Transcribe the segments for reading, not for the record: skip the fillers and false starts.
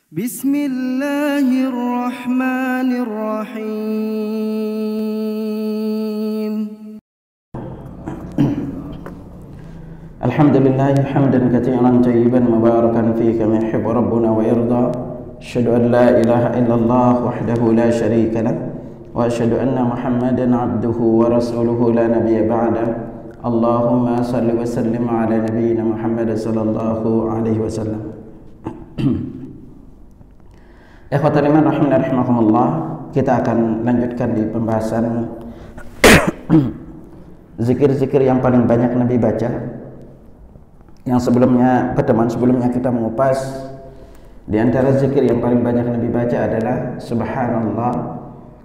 Bismillahirrahmanirrahim. Alhamdulillah hamdan katsiran tayyiban mubarakan fihi kama yuhibbu rabbuna wa yarda. Asyhadu an la ilaha illallah wahdahu la syarika lah wa asyhadu anna Muhammadan abduhu wa rasuluhu la nabiyya ba'da. Allahumma salli wa sallim ala nabiyyina Muhammad sallallahu alaihi wasallam. Ikhwatal iman rahimani rahimakumullah, kita akan lanjutkan di pembahasan zikir-zikir yang paling banyak Nabi baca. Yang sebelumnya, pertemuan sebelumnya kita mengupas di antara zikir yang paling banyak Nabi baca adalah subhanallah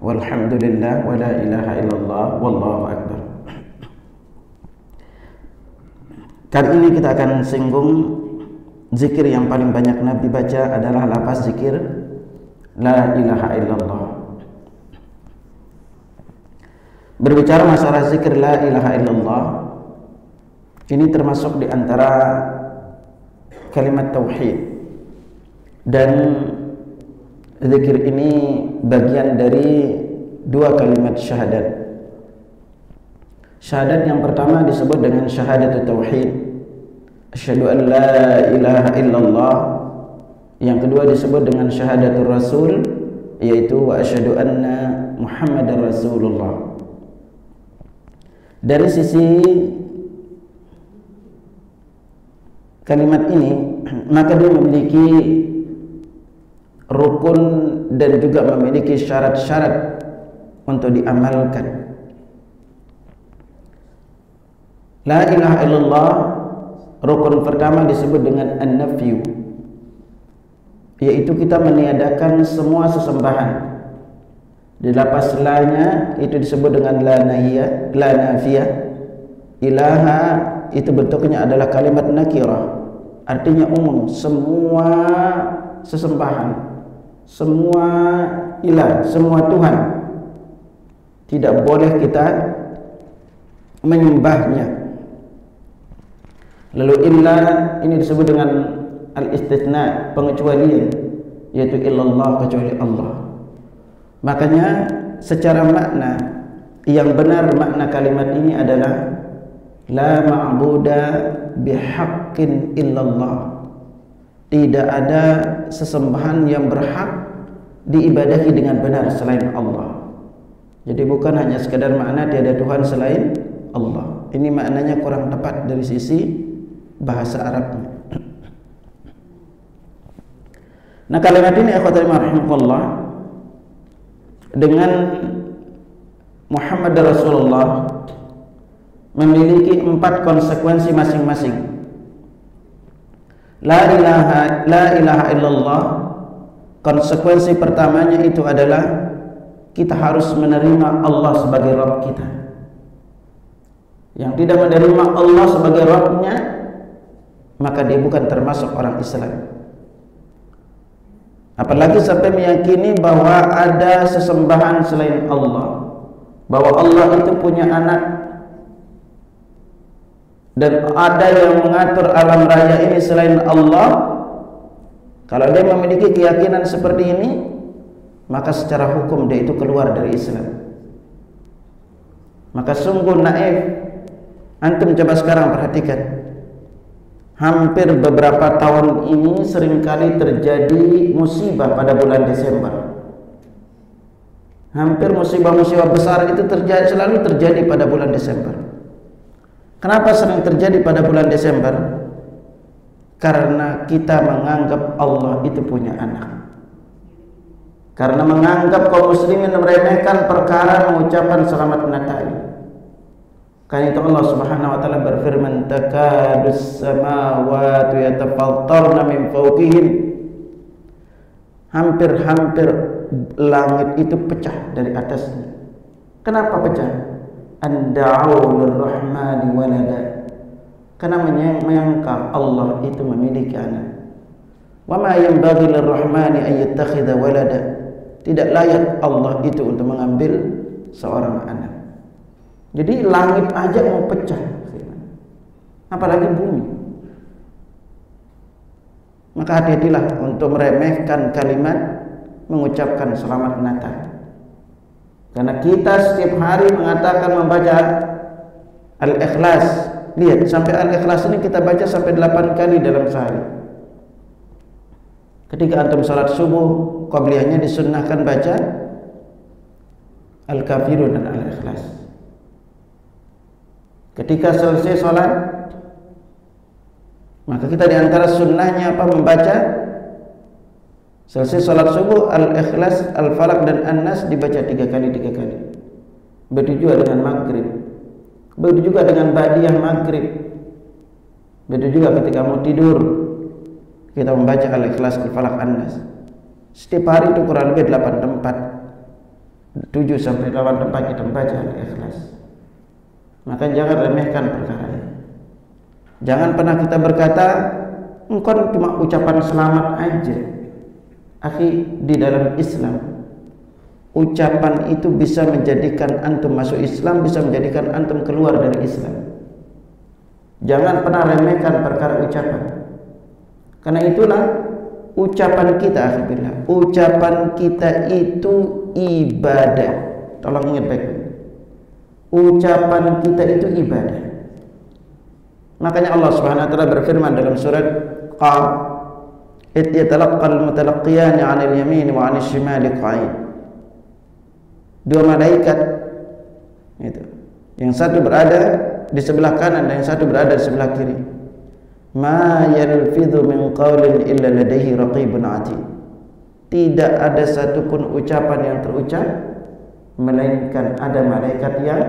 walhamdulillah wa la ilaha illallah wallahu akbar. Kali ini kita akan singgung zikir yang paling banyak Nabi baca adalah lafaz zikir la ilaha illallah. Berbicara masalah zikir la ilaha illallah, ini termasuk di antara kalimat tauhid, dan zikir ini bagian dari dua kalimat syahadat. Syahadat yang pertama disebut dengan syahadat tauhid, asyhadu an la ilaha illallah. Yang kedua disebut dengan syahadatul rasul, yaitu wa asyhadu anna Muhammadar Rasulullah. Dari sisi kalimat ini, maka dia memiliki rukun dan juga memiliki syarat-syarat untuk diamalkan. La ilaha illallah, rukun pertama disebut dengan an-nafyu, yaitu kita meniadakan semua sesembahan. Di lafaz la-nya itu disebut dengan la nafiyah. Ilaha itu bentuknya adalah kalimat nakirah, artinya umum, semua sesembahan, semua ilah, semua Tuhan, tidak boleh kita menyembahnya. Lalu illa ini disebut dengan al-istitsna, pengecualian, yaitu illallah, kecuali Allah. Makanya secara makna yang benar, makna kalimat ini adalah la ma'buda bihaqqin illallah. Tidak ada sesembahan yang berhak diibadahi dengan benar selain Allah. Jadi bukan hanya sekadar makna tiada Tuhan selain Allah. Ini maknanya kurang tepat dari sisi bahasa Arabnya. Nah, kalimat ini ikhwatul rahimakumullah, dengan Muhammad Rasulullah memiliki 4 konsekuensi masing-masing. La ilaha illallah, konsekuensi pertamanya itu adalah kita harus menerima Allah sebagai Rabb kita. Yang tidak menerima Allah sebagai Rabbnya, maka dia bukan termasuk orang Islam. Apalagi sampai meyakini bahwa ada sesembahan selain Allah, bahwa Allah itu punya anak, dan ada yang mengatur alam raya ini selain Allah. Kalau dia memiliki keyakinan seperti ini, maka secara hukum dia itu keluar dari Islam. Maka sungguh naif. Antum coba sekarang perhatikan, hampir beberapa tahun ini seringkali terjadi musibah pada bulan Desember. Hampir musibah-musibah besar itu selalu terjadi pada bulan Desember. Kenapa sering terjadi pada bulan Desember? Karena kita menganggap Allah itu punya anak. Karena menganggap kaum muslimin meremehkan perkara mengucapkan selamat Natal. Karena itu Allah Subhanahu wa taala berfirman, takadus samawati yatafattarna min fawqihim. Hampir-hampir langit itu pecah dari atasnya. Kenapa pecah? Anda'u lirrahmani walada. Karena menyangka Allah itu memiliki anak. Wa ma yanbaghi lirrahmani an yattakhidha walada. Tidak layak Allah itu untuk mengambil seorang anak. Jadi langit aja mau pecah, apalagi bumi. maka hati-hatilah untuk meremehkan kalimat mengucapkan selamat Natal. Karena kita setiap hari mengatakan membaca Al-Ikhlas. Lihat, sampai Al-Ikhlas ini kita baca sampai 8 kali dalam sehari. Ketika antum salat subuh, qabliyahnya disunnahkan baca Al-Kafirun dan Al-Ikhlas. Ketika selesai salat, maka kita diantara sunnahnya apa? Membaca selesai salat subuh Al-Ikhlas, Al-Falaq dan An-Nas dibaca 3 kali. Begitu juga dengan maghrib. Begitu juga dengan ba'diyah maghrib. Begitu juga ketika mau tidur kita membaca Al-Ikhlas, Al-Falaq, An-Nas. Setiap hari itu kurang lebih 8 tempat, 7 sampai 8 tempat kita membaca Al-Ikhlas. Maka jangan remehkan perkara ini. Jangan pernah kita berkata engkau cuma ucapan selamat aja. Akhi, di dalam Islam ucapan itu bisa menjadikan antum masuk Islam, bisa menjadikan antum keluar dari Islam. Jangan pernah remehkan perkara ucapan. Karena itulah ucapan kita, alhamdulillah, ucapan kita itu ibadah. Tolong ingat baik. Ucapan kita itu ibadah. Makanya Allah Subhanahu wa taala berfirman dalam surat Qaf, "Id yatalaqqal mutalaqqiyan 'anil yamin wa 'anil shimali qa'id." Dua malaikat itu. Yang satu berada di sebelah kanan dan yang satu berada di sebelah kiri. Ma yalfidhu min qawlin illa ladaihi raqibun 'atid. Tidak ada satupun ucapan yang terucap melainkan ada malaikat yang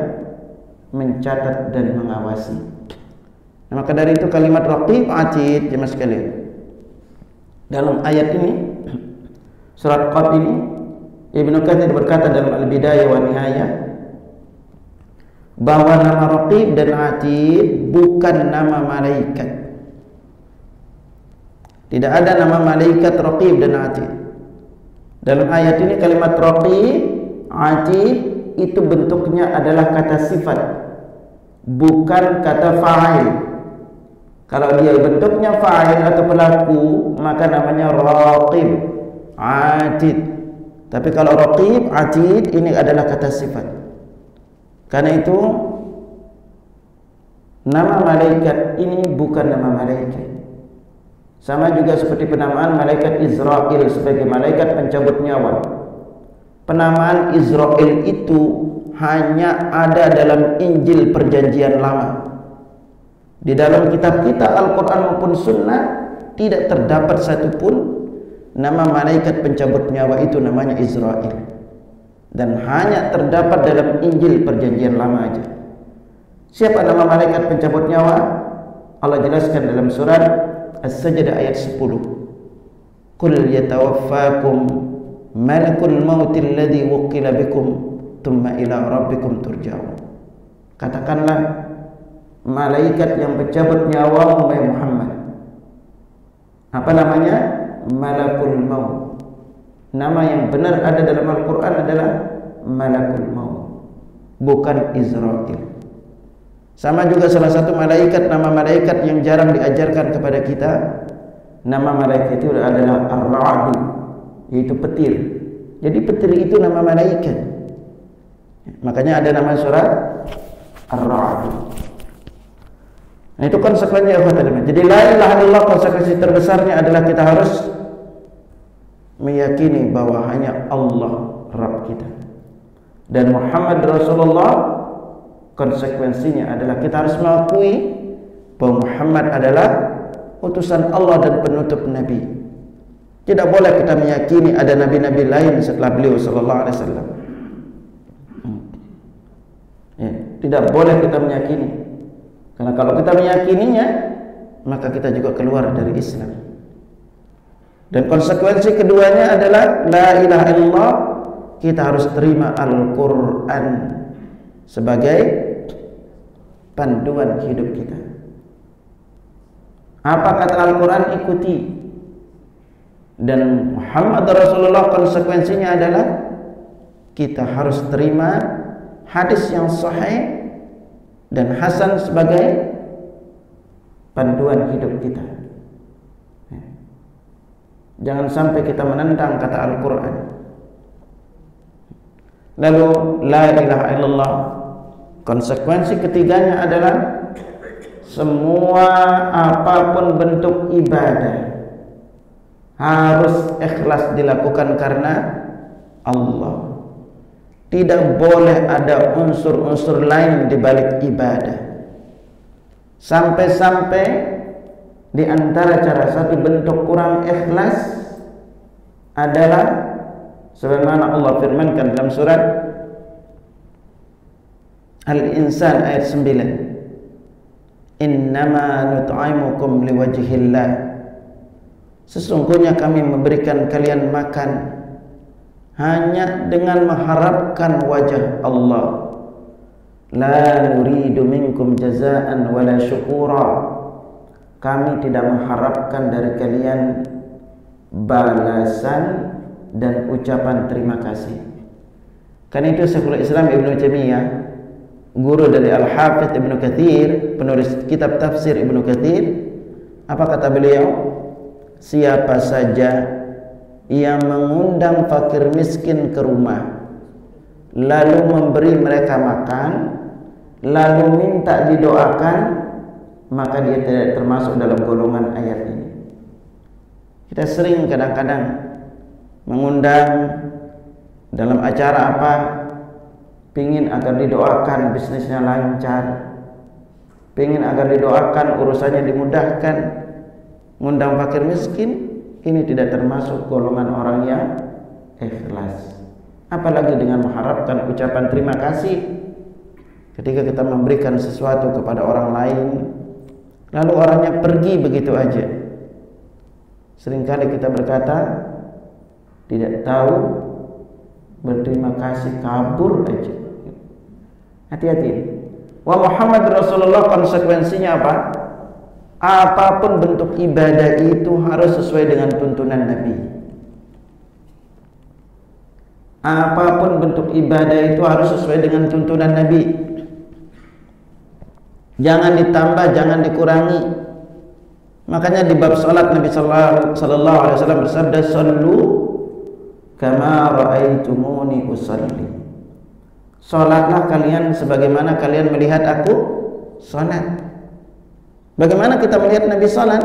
mencatat dan mengawasi. Nah, maka dari itu kalimat raqib atid, jemaah sekalian, dalam ayat ini surat Qaf ini Ibnu Katsir berkata dalam Al-Bidayah wa Nihayah bahwa nama raqib dan atid bukan nama malaikat. Tidak ada nama malaikat raqib dan atid. Dalam ayat ini kalimat raqib atid itu bentuknya adalah kata sifat, bukan kata fa'il. Kalau dia bentuknya fa'il atau pelaku, maka namanya raqib atid. Tapi kalau raqib atid ini adalah kata sifat. Karena itu nama malaikat ini bukan nama malaikat. Sama juga seperti penamaan malaikat Israel sebagai malaikat pencabut nyawa. Penamaan Israel itu hanya ada dalam Injil Perjanjian Lama. Di dalam kitab-kitab Al-Quran maupun Sunnah tidak terdapat satupun nama malaikat pencabut nyawa itu namanya Israel. Dan hanya terdapat dalam Injil Perjanjian Lama aja. Siapa nama malaikat pencabut nyawa? Allah jelaskan dalam surat As-Sajdah ayat 10. Qul yatawaffakum malakul mautil ladzi wukkila bikum thumma ila rabbikum turja'un. Katakanlah, malaikat yang pencabut nyawa Muhammad. Apa namanya? Malakul maut. Nama yang benar ada dalam Al-Quran adalah Malakul maut, bukan Israel. Sama juga salah satu malaikat, nama malaikat yang jarang diajarkan kepada kita, nama malaikat itu adalah Ar-Ra'd, yaitu petir. Jadi petir itu nama malaikat. Makanya ada nama surat Ar-Ra'd. Nah, itu konsekuensinya apa tadi? Jadi la ilaha illallah, konsekuensi terbesarnya adalah kita harus meyakini bahwa hanya Allah Rabb kita dan Muhammad Rasulullah. Konsekuensinya adalah kita harus mengakui bahwa Muhammad adalah utusan Allah dan penutup nabi. Tidak boleh kita meyakini ada nabi-nabi lain setelah beliau sallallahu alaihi wasallam. Ya, tidak boleh kita meyakini. Karena kalau kita meyakininya, maka kita juga keluar dari Islam. Dan konsekuensi keduanya adalah la ilaha illallah, kita harus terima Al-Quran sebagai panduan hidup kita. Apa kata Al-Quran, ikuti. Dan Muhammad Rasulullah, konsekuensinya adalah kita harus terima hadis yang sahih dan hasan sebagai panduan hidup kita. Jangan sampai kita menentang kata Al-Quran. Lalu la ilaha illallah, konsekuensi ketiganya adalah semua apapun bentuk ibadah harus ikhlas dilakukan karena Allah. Tidak boleh ada unsur-unsur lain di balik ibadah. Sampai-sampai di antara cara satu bentuk kurang ikhlas adalah sebagaimana Allah firmankan dalam surat Al-Insan ayat 9, innama nut'imukum liwajhillah, sesungguhnya kami memberikan kalian makan hanya dengan mengharapkan wajah Allah, la nuridu minkum jazaan wala syukura, kami tidak mengharapkan dari kalian balasan dan ucapan terima kasih. Karena itu Syekhul Islam Ibnu Taimiyah, guru dari Al-Hafidz Ibnu Katsir, penulis kitab tafsir Ibnu Katsir, apa kata beliau? Siapa saja yang mengundang fakir miskin ke rumah, lalu memberi mereka makan, lalu minta didoakan, maka dia tidak termasuk dalam golongan ayat ini. Kita sering kadang-kadang mengundang dalam acara apa, pingin agar didoakan bisnisnya lancar, pingin agar didoakan urusannya dimudahkan, mengundang fakir miskin, ini tidak termasuk golongan orang yang ikhlas. Apalagi dengan mengharapkan ucapan terima kasih ketika kita memberikan sesuatu kepada orang lain, lalu orangnya pergi begitu aja. Seringkali kita berkata tidak tahu berterima kasih, kabur aja. Hati-hati. Wa Muhammad Rasulullah, konsekuensinya apa? Apapun bentuk ibadah itu harus sesuai dengan tuntunan Nabi. Apapun bentuk ibadah itu harus sesuai dengan tuntunan Nabi. Jangan ditambah, jangan dikurangi. Makanya di bab salat Nabi sallallahu alaihi wasallam bersabda, "Shallu kama ra'aitumuni usalli." Salatlah kalian sebagaimana kalian melihat aku salat. Bagaimana kita melihat Nabi salat?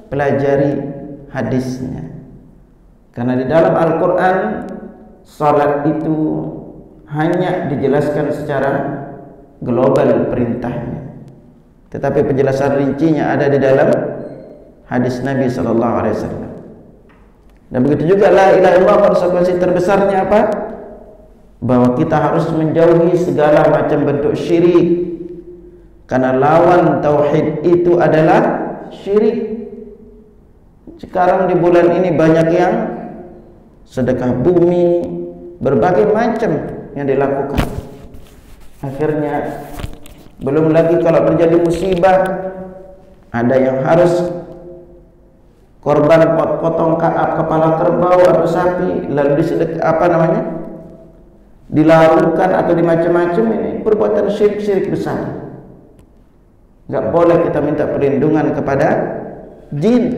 Pelajari hadisnya. Karena di dalam Al-Quran salat itu hanya dijelaskan secara global perintahnya, tetapi penjelasan rincinya ada di dalam hadis Nabi sallallahu alaihi wasallam. Dan begitu juga la ilaha illallah, konsekuensi terbesarnya apa? Bahwa kita harus menjauhi segala macam bentuk syirik. Karena lawan tauhid itu adalah syirik. Sekarang di bulan ini banyak yang sedekah bumi, berbagai macam yang dilakukan. Akhirnya belum lagi kalau terjadi musibah, ada yang harus korban potong kepala kerbau atau sapi, lalu dilakukan atau dimacam-macam. Ini perbuatan syirik besar. Enggak boleh kita minta perlindungan kepada jin,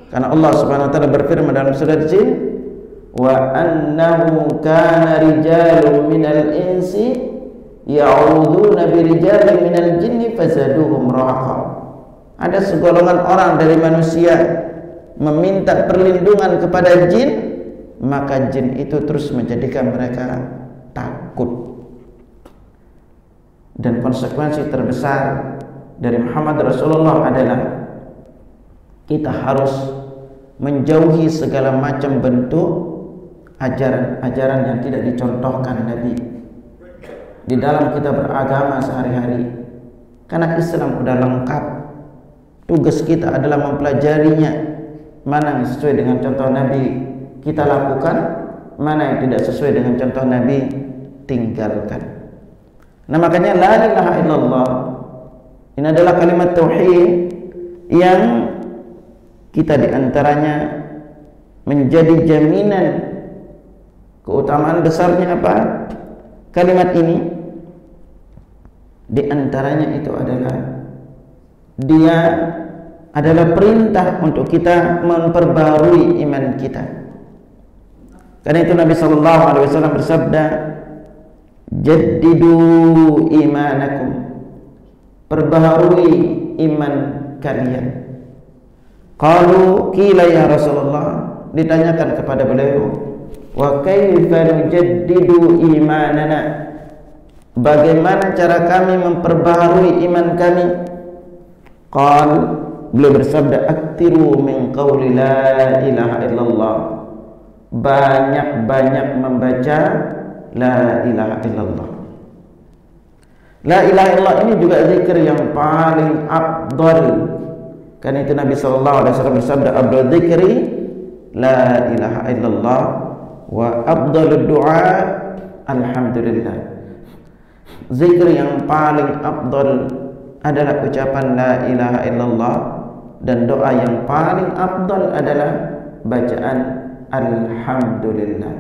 karena Allah Subhanahu wa taala berfirman dalam surat Jin, wa annahu kana rijalun minal insi ya'udzuuna birijalin minal jinni fazaduhum rahaqa. Ada segolongan orang dari manusia meminta perlindungan kepada jin, maka jin itu terus menjadikan mereka takut. Dan konsekuensi terbesar dari Muhammad Rasulullah adalah kita harus menjauhi segala macam bentuk ajaran-ajaran yang tidak dicontohkan Nabi di dalam kita beragama sehari-hari. Karena Islam sudah lengkap, tugas kita adalah mempelajarinya. Mana yang sesuai dengan contoh Nabi kita lakukan, mana yang tidak sesuai dengan contoh Nabi tinggalkan. Nah, makanya la ilaha illallah ini adalah kalimat tauhid yang kita diantaranya menjadi jaminan keutamaan besarnya apa? Kalimat ini diantaranya itu adalah dia adalah perintah untuk kita memperbarui iman kita. Karena itu Nabi sallallahu alaihi wasallam bersabda, "Jaddidu imanakum." Perbaharui iman kalian. Qalu qila ya Rasulullah, ditanyakan kepada beliau, "Wa kaifa nujaddidu imanana?" Bagaimana cara kami memperbaharui iman kami? Qal, beliau bersabda, "Aktiru min qawli la ilaha illallah." Banyak-banyak membaca la ilaha illallah. La ilaha illallah ini juga zikir yang paling afdal. Karena itu Nabi sallallahu alaihi wasallam bersabda, "Afdal dzikri la ilaha illallah wa afdalud du'a alhamdulillah." Zikir yang paling afdal adalah ucapan la ilaha illallah, dan doa yang paling afdal adalah bacaan alhamdulillah.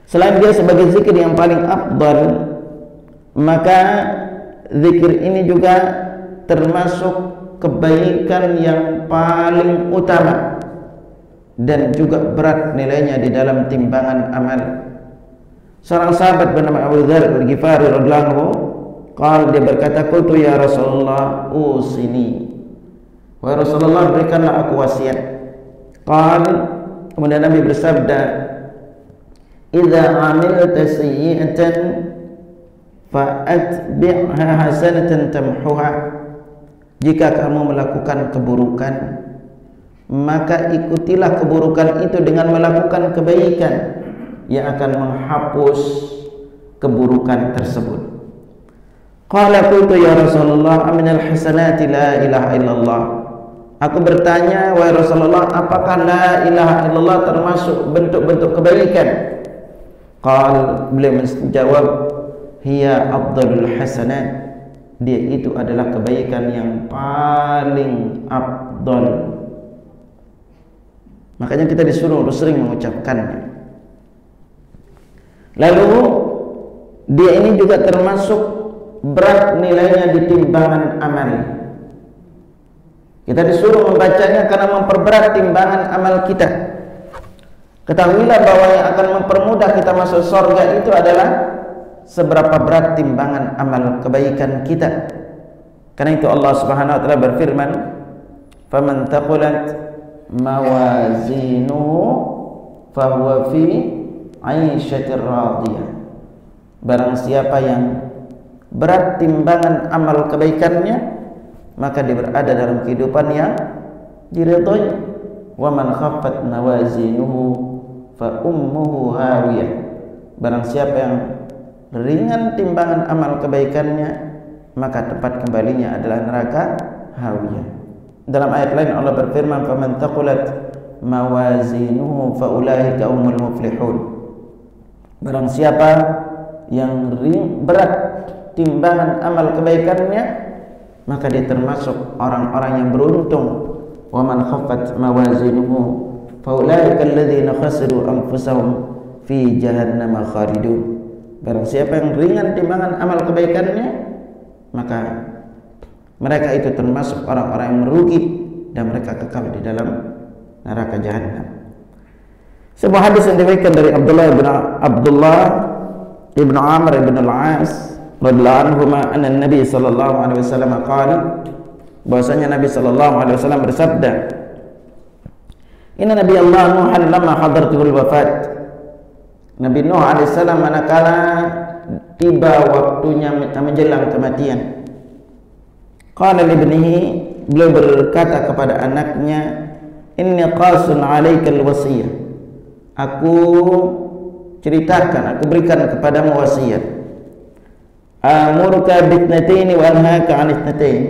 Selain dia sebagai zikir yang paling afdal, maka zikir ini juga termasuk kebaikan yang paling utama dan juga berat nilainya di dalam timbangan amal. Seorang sahabat bernama Abu Dzar Al-Ghifari radhiyallahu anhu, dia berkata, "Qultu ya Rasulullah, usini." Wahai Rasulullah, berikanlah aku wasiat. Kemudian Nabi bersabda, "Idza 'amilta sayyi'atan fa'atbi'ha hasanatan tamhuha." Jika kamu melakukan keburukan, maka ikutilah keburukan itu dengan melakukan kebaikan yang akan menghapus keburukan tersebut. Qala qultu ya Rasulullah, aminal hasanati la ilaha illallah. Aku bertanya, wahai Rasulullah, apakah la ilaha illallah termasuk bentuk-bentuk kebaikan? Beliau menjawab, hiya afdalul hasanat. Dia itu adalah kebaikan yang paling afdal. Makanya kita disuruh untuk sering mengucapkannya. Lalu dia ini juga termasuk berat nilainya di timbangan amal. Kita disuruh membacanya karena memperberat timbangan amal kita. Ketahuilah bahwa yang akan mempermudah kita masuk surga itu adalah seberapa berat timbangan amal kebaikan kita. Karena itu Allah Subhanahu wa taala berfirman, "Faman taqulat mawazinuhu fahuwa fi 'aisyatir radiyah." Barang siapa yang berat timbangan amal kebaikannya, maka dia berada dalam kehidupan yang diridhoi. Wa man khaffat mawazinuhu fa ummuhu hawiyah. Barang siapa yang ringan timbangan amal kebaikannya, maka tempat kembalinya adalah neraka hawiyah. Dalam ayat lain Allah berfirman, "Faman taqulat mawazinuhu fa ulaika humul muflihun." Barang siapa yang berat timbangan amal kebaikannya, maka dia termasuk orang-orang yang beruntung. Wa man khaffat mawazinuhu fa ulaika alladziina khasiru anfusahum fi jahannam khalidun. Barang siapa yang ringan timbangan amal kebaikannya, maka mereka itu termasuk orang-orang yang merugi dan mereka kekal di dalam neraka jahanam. Sebuah hadis yang diriwayatkan dari Abdullah ibn Amr ibn al-As radhiyallahu anhuma, anna Nabi sallallahu alaihi wasallam qala, bahwasanya Nabi sallallahu alaihi wasallam bersabda, "Inna Nabi Allah Nuhan lamma hadaratuhul wafat." Nabi Nuh alaihissalam manakala tiba waktunya menjelang kematian. Qala li ibnihi, beliau berkata kepada anaknya, "Inni qasun 'alaikal wasiyah." Aku ceritakan, aku berikan kepadamu wasiat. Amuruka bitnataini wa anhaka 'an itnatain.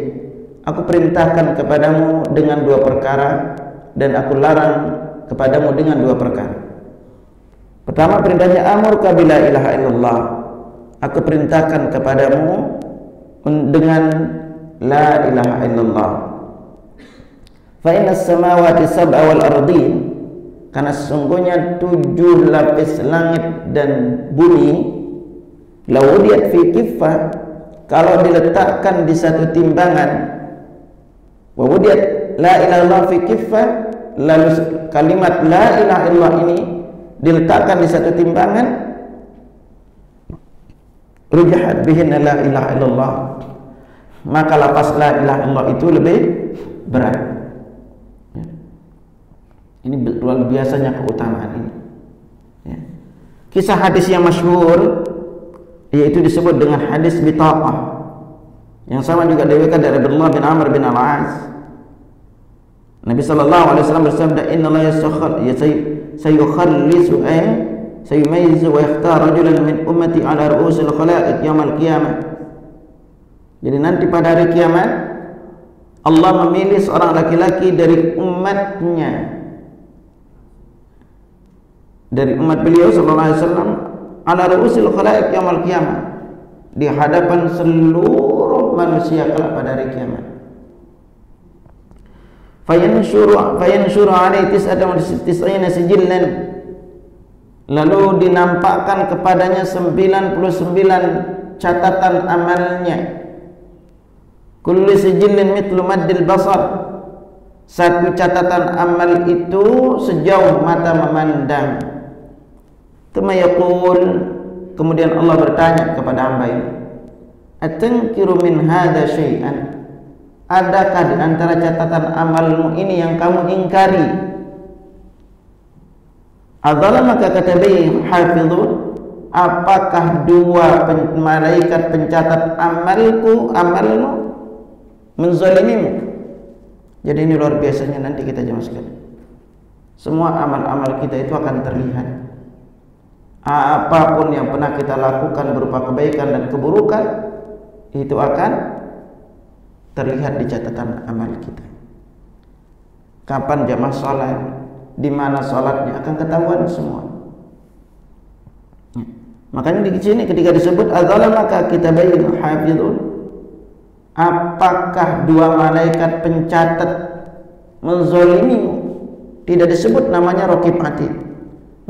Aku perintahkan kepadamu dengan dua perkara dan aku larang kepadamu dengan dua perkara. Pertama perintahnya, amurka bila ilaha illallah. Aku perintahkan kepadamu dengan la ilaha illallah. Fa inna as-samawati sab'a wal ardin, karena sesungguhnya 7 lapis langit dan bumi, lawudiyat fi kiffah, kalau diletakkan di satu timbangan, Wa wudiyat la ilaha illallah fi kiffah, lalu kalimat la ilaha illallah ini diletakkan di satu timbangan, rujahat bihin la ilaha illallah, maka lafaz la ilaha illallah itu lebih berat. Ya. Ini luar biasanya keutamaan ini. Ya. Kisah hadis yang masyhur yaitu disebut dengan hadis bitaqah, yang sama juga diriwayatkan dari Abdullah bin Amr bin Al-As. Nabi sallallahu alaihi wasallam bersabda, "Inna Allah sayukhallisu sayumayyizu wa yakhtar rajulan min ummati ala ru'usil khalaiq yaumil qiyamah." Jadi nanti pada hari kiamat Allah memilih seorang laki-laki dari umatnya, dari umat beliau sallallahu alaihi wasallam, ala ru'usil khalaiq yaumil qiyamah, di hadapan seluruh manusia kelak pada hari kiamat. Fayanshuru alaihi tis'ina sijillan, lalu dinampakkan kepadanya 99 catatan amalnya. Kullu sijillin mithlu maddil basar, satu catatan amal itu sejauh mata memandang. Tsumma yaqul, kemudian Allah bertanya kepada hamba ini, atankiru min hadza syai'an, adakah di antara catatan amalmu ini yang kamu ingkari? Adzalamaka katabi hafizun, apakah dua malaikat pencatat amalmu menzalimimu? Jadi ini luar biasanya nanti kita jemaah sekalian. Semua amal-amal kita itu akan terlihat. Apapun yang pernah kita lakukan berupa kebaikan dan keburukan itu akan terlihat di catatan amal kita. Kapan jamaah salat, di mana salatnya akan ketahuan semua. Makanya di sini ketika disebut adzalamaka kitabain hafizun, apakah dua malaikat pencatat menzalimimu? Tidak disebut namanya raqib atid.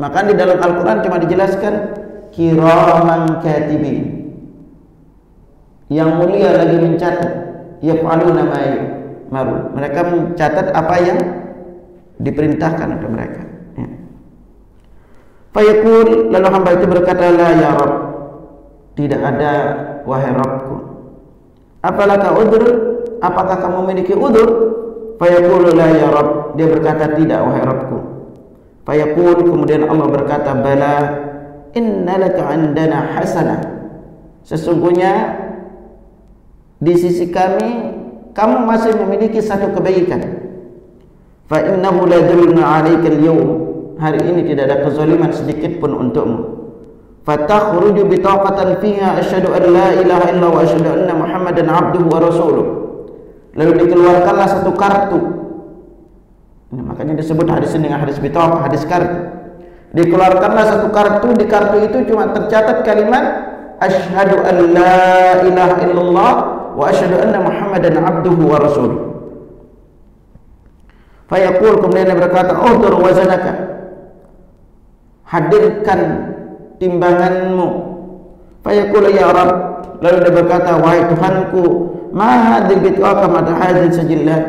Maka di dalam Al-Quran cuma dijelaskan kiraman katibin, yang mulia lagi mencatat, yaf'aluna ma yu'marun, mereka mencatat apa yang diperintahkan oleh mereka. Ya. Fayaqul, lalu hamba itu berkata, la ya Rabb, tidak ada wahai Rabbku. Apalaka udzur, apakah kamu memiliki udzur? Fayaqul la ya Rabb, dia berkata tidak wahai Rabbku. Fayaqul, kemudian Allah berkata, bala innalaka 'indana hasanah, sesungguhnya di sisi kami kamu masih memiliki satu kebaikan. Fa innahu la dzulma 'alaika al-yawm, hari ini tidak ada kezaliman sedikit pun untukmu. Fatakhruju bitaqatan fiha asyhadu an la ilaha illallah wa asyhadu anna Muhammadan 'abduhu wa rasuluh, lalu dikeluarkanlah satu kartu. Ini makanya disebut hadis ini dengan hadis bitaqah, hadis kartu. Dikeluarkanlah satu kartu, di kartu itu cuma tercatat kalimat asyhadu an la ilaha illallah wa asyhadu anna Muhammadan 'abduhu wa rasuluh. Fayaqul, kemudian dia berkata, uhdhur wazanaka, hadirkan timbanganmu. Fayaqul ya Rabb, lalu dia berkata, wahai Tuhanku, ma hadhihi bitaqah ma hadhihi sajillat,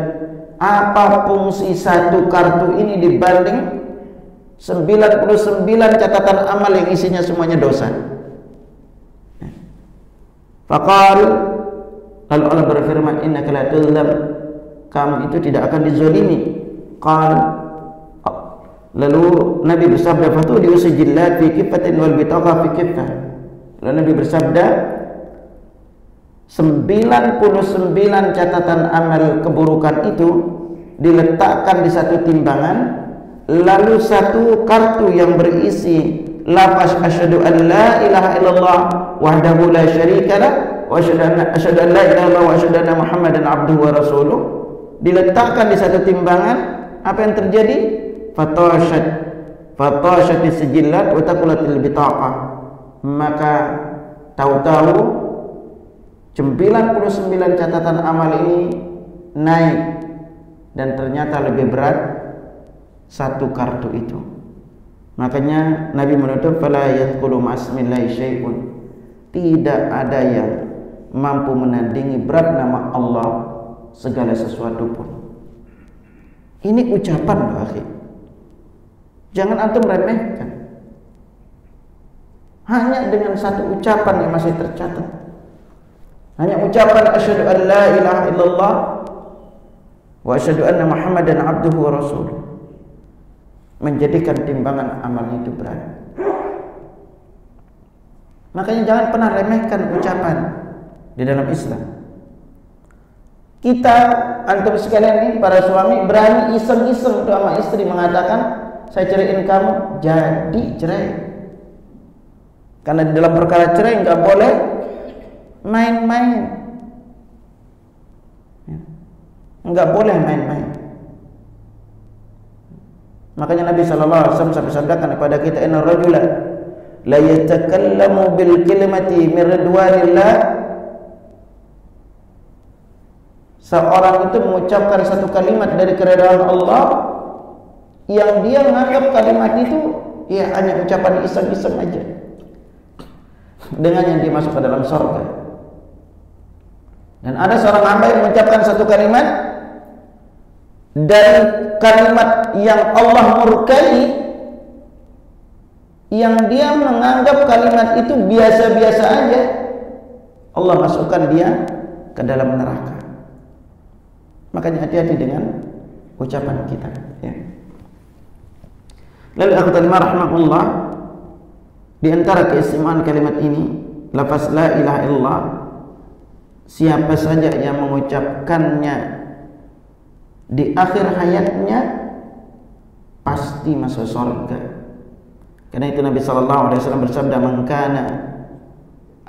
apa fungsi satu kartu ini dibanding 99 catatan amal yang isinya semuanya dosa? Faqal, lalu Allah berfirman, innaka la tuzlam, kamu itu tidak akan dizalimi. Qal, lalu Nabi bersabda, fatu diusijillat fi kiffatin wal bitaqah fi kiffah. Lalu Nabi bersabda, 99 catatan amal keburukan itu diletakkan di satu timbangan, lalu satu kartu yang berisi lafaz asyhadu an la ilaha illallah wahdahu la syarika lah wa asyhadu an la ilaha illallah wa asyhadu anna Muhammadan 'abduhu wa rasuluh diletakkan di satu timbangan. Apa yang terjadi? Fatashat sijillat wa taqulatil bitaqah, maka tahu-tahu 99 catatan amal ini naik dan ternyata lebih berat satu kartu itu. Makanya Nabi menutup, fala yadkhulu ma'asmillahi syai'un, tidak ada yang mampu menandingi berat nama Allah segala sesuatu pun. Ini ucapan loh, akhi. Jangan antum remehkan. Hanya dengan satu ucapan yang masih tercatat. Hanya ucapan asyhadu an la ilaha illallah wa asyhadu anna Muhammadan abduhu wa rasuluh menjadikan timbangan amal itu berat. Makanya jangan pernah remehkan ucapan di dalam Islam. Kita antum sekalian ini para suami berani iseng-iseng untuk sama istri mengatakan saya ceraiin kamu, jadi cerai. Karena di dalam perkara cerai nggak boleh main-main, nggak boleh main-main. Makanya Nabi SAW sampai sabdakan kepada kita, inna rajula la yatakallamu bil kalimati min ridwanillah. Seorang itu mengucapkan satu kalimat dari keridhaan Allah yang dia menganggap kalimat itu ya hanya ucapan iseng-iseng aja, dengan yang dia masuk ke dalam surga. Dan ada seorang hamba yang mengucapkan satu kalimat dari kalimat yang Allah murkai, yang dia menganggap kalimat itu biasa-biasa aja, Allah masukkan dia ke dalam neraka. Makanya hati-hati dengan ucapan kita, ya. Lalu akhwat rahmatullah, di antara keistimewaan kalimat ini, lafaz la ilaha illallah, siapa saja yang mengucapkannya di akhir hayatnya pasti masuk surga. Karena itu Nabi SAW bersabda, man kana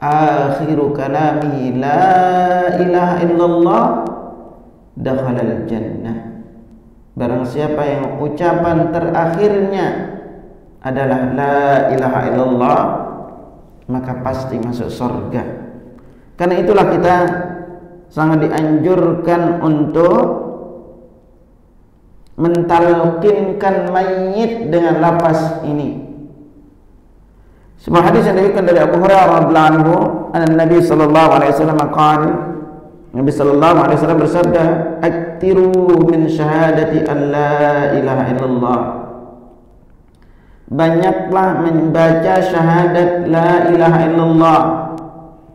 akhiru kalamihi la ilaha illallah dakhalal jannah. Barang siapa yang ucapan terakhirnya adalah la ilaha illallah, maka pasti masuk surga. Karena itulah kita sangat dianjurkan untuk mentalqinkan mayit dengan lafaz ini. Sebuah hadis yang diriwayatkan dari Abu Hurairah radhiyallahu anhu, Nabi sallallahu alaihi wasallam qala, Nabi sallallahu alaihi wasallam bersabda, "Aktiru min syahadati an la ilaha illallah." Banyaklah membaca syahadat la ilaha illallah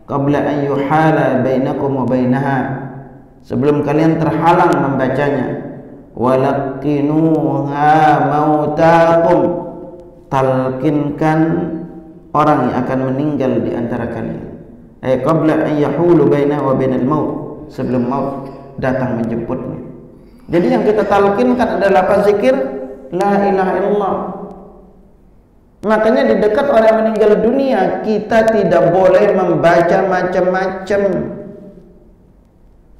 qabla an yuhala bainakum wa bainaha, sebelum kalian terhalang membacanya. Walaqinuha mautakum, talqinkan orang yang akan meninggal di antara kalian. Ay qabla an yahulu bainahu wa bainal maut, sebelum maut datang menjemputnya. Jadi yang kita talqinkan adalah apa? Zikir la ilaha illallah. Makanya di dekat orang meninggal dunia kita tidak boleh membaca macam-macam,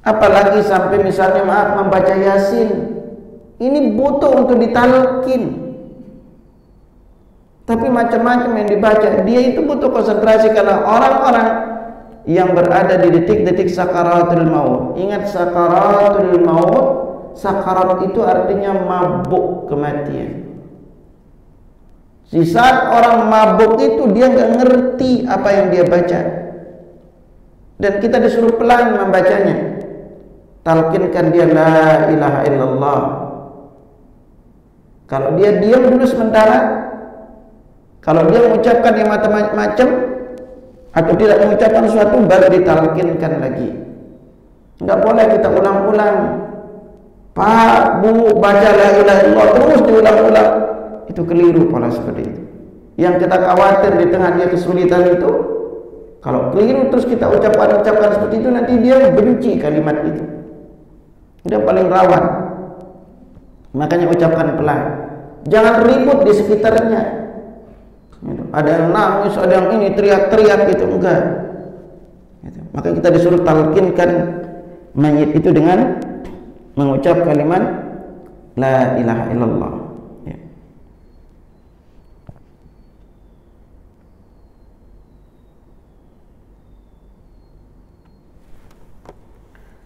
apalagi sampai misalnya membaca Yasin. Ini butuh untuk ditalqin. Tapi macam-macam yang dibaca, dia itu butuh konsentrasi. Karena orang-orang yang berada di detik-detik sakaratul maut, ingat sakaratul maut, sakarat itu artinya mabuk kematian. Di saat orang mabuk itu dia nggak ngerti apa yang dia baca, dan kita disuruh pelan membacanya. Talqinkan dia la ilaha illallah. Kalau dia diam dulu sementara, kalau dia mengucapkan yang macam-macam atau tidak mengucapkan sesuatu, baru ditalqinkan lagi. Enggak boleh kita ulang-ulang. Pak, Bu, baca la ilaha illallah terus diulang-ulang. Itu keliru pola seperti itu. Yang kita khawatir di tengah dia kesulitan itu, kalau keliru terus kita ucapkan seperti itu, nanti dia benci kalimat itu. Itu paling rawan. Makanya ucapkan pelan. Jangan ribut di sekitarnya. Ada yang nangis, ada yang ini teriak-teriak gitu, enggak. Maka kita disuruh talqinkan mayit itu dengan mengucap kalimat la ilaha illallah.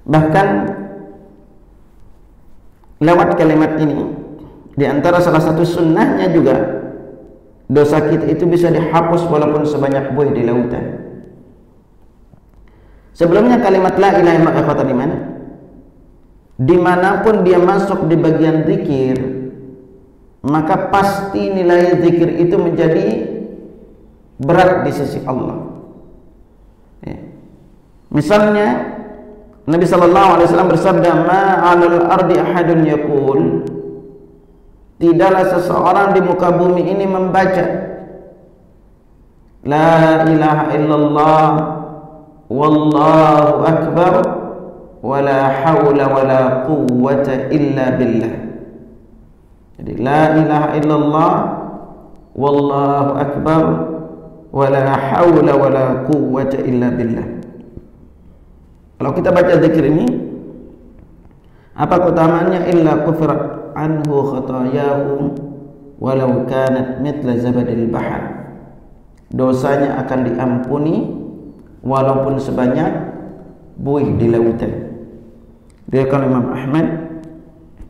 Bahkan lewat kalimat ini, di antara salah satu sunnahnya juga, dosa kita itu bisa dihapus walaupun sebanyak buih di lautan. Sebelumnya kalimat la ilaha illallah ikhwatal iman dimanapun dia masuk di bagian zikir, maka pasti nilai zikir itu menjadi berat di sisi Allah. Ya. Misalnya Nabi SAW bersabda, ma'alal ardi ahadun yaqul, tidaklah seseorang di muka bumi ini membaca la ilaha illallah wallahu akbar wala hawla wala quwwata illa billah. Jadi la ilaha illallah wallahu akbar wala hawla wala quwwata illa billah. Kalau kita baca zikir ini, apa keutamaannya? Illa kufirat anhu khatayahu walau kanat mithla zabadil bahar. Dosanya akan diampuni walaupun sebanyak buih di lautan. Dia kalau Imam Ahmad,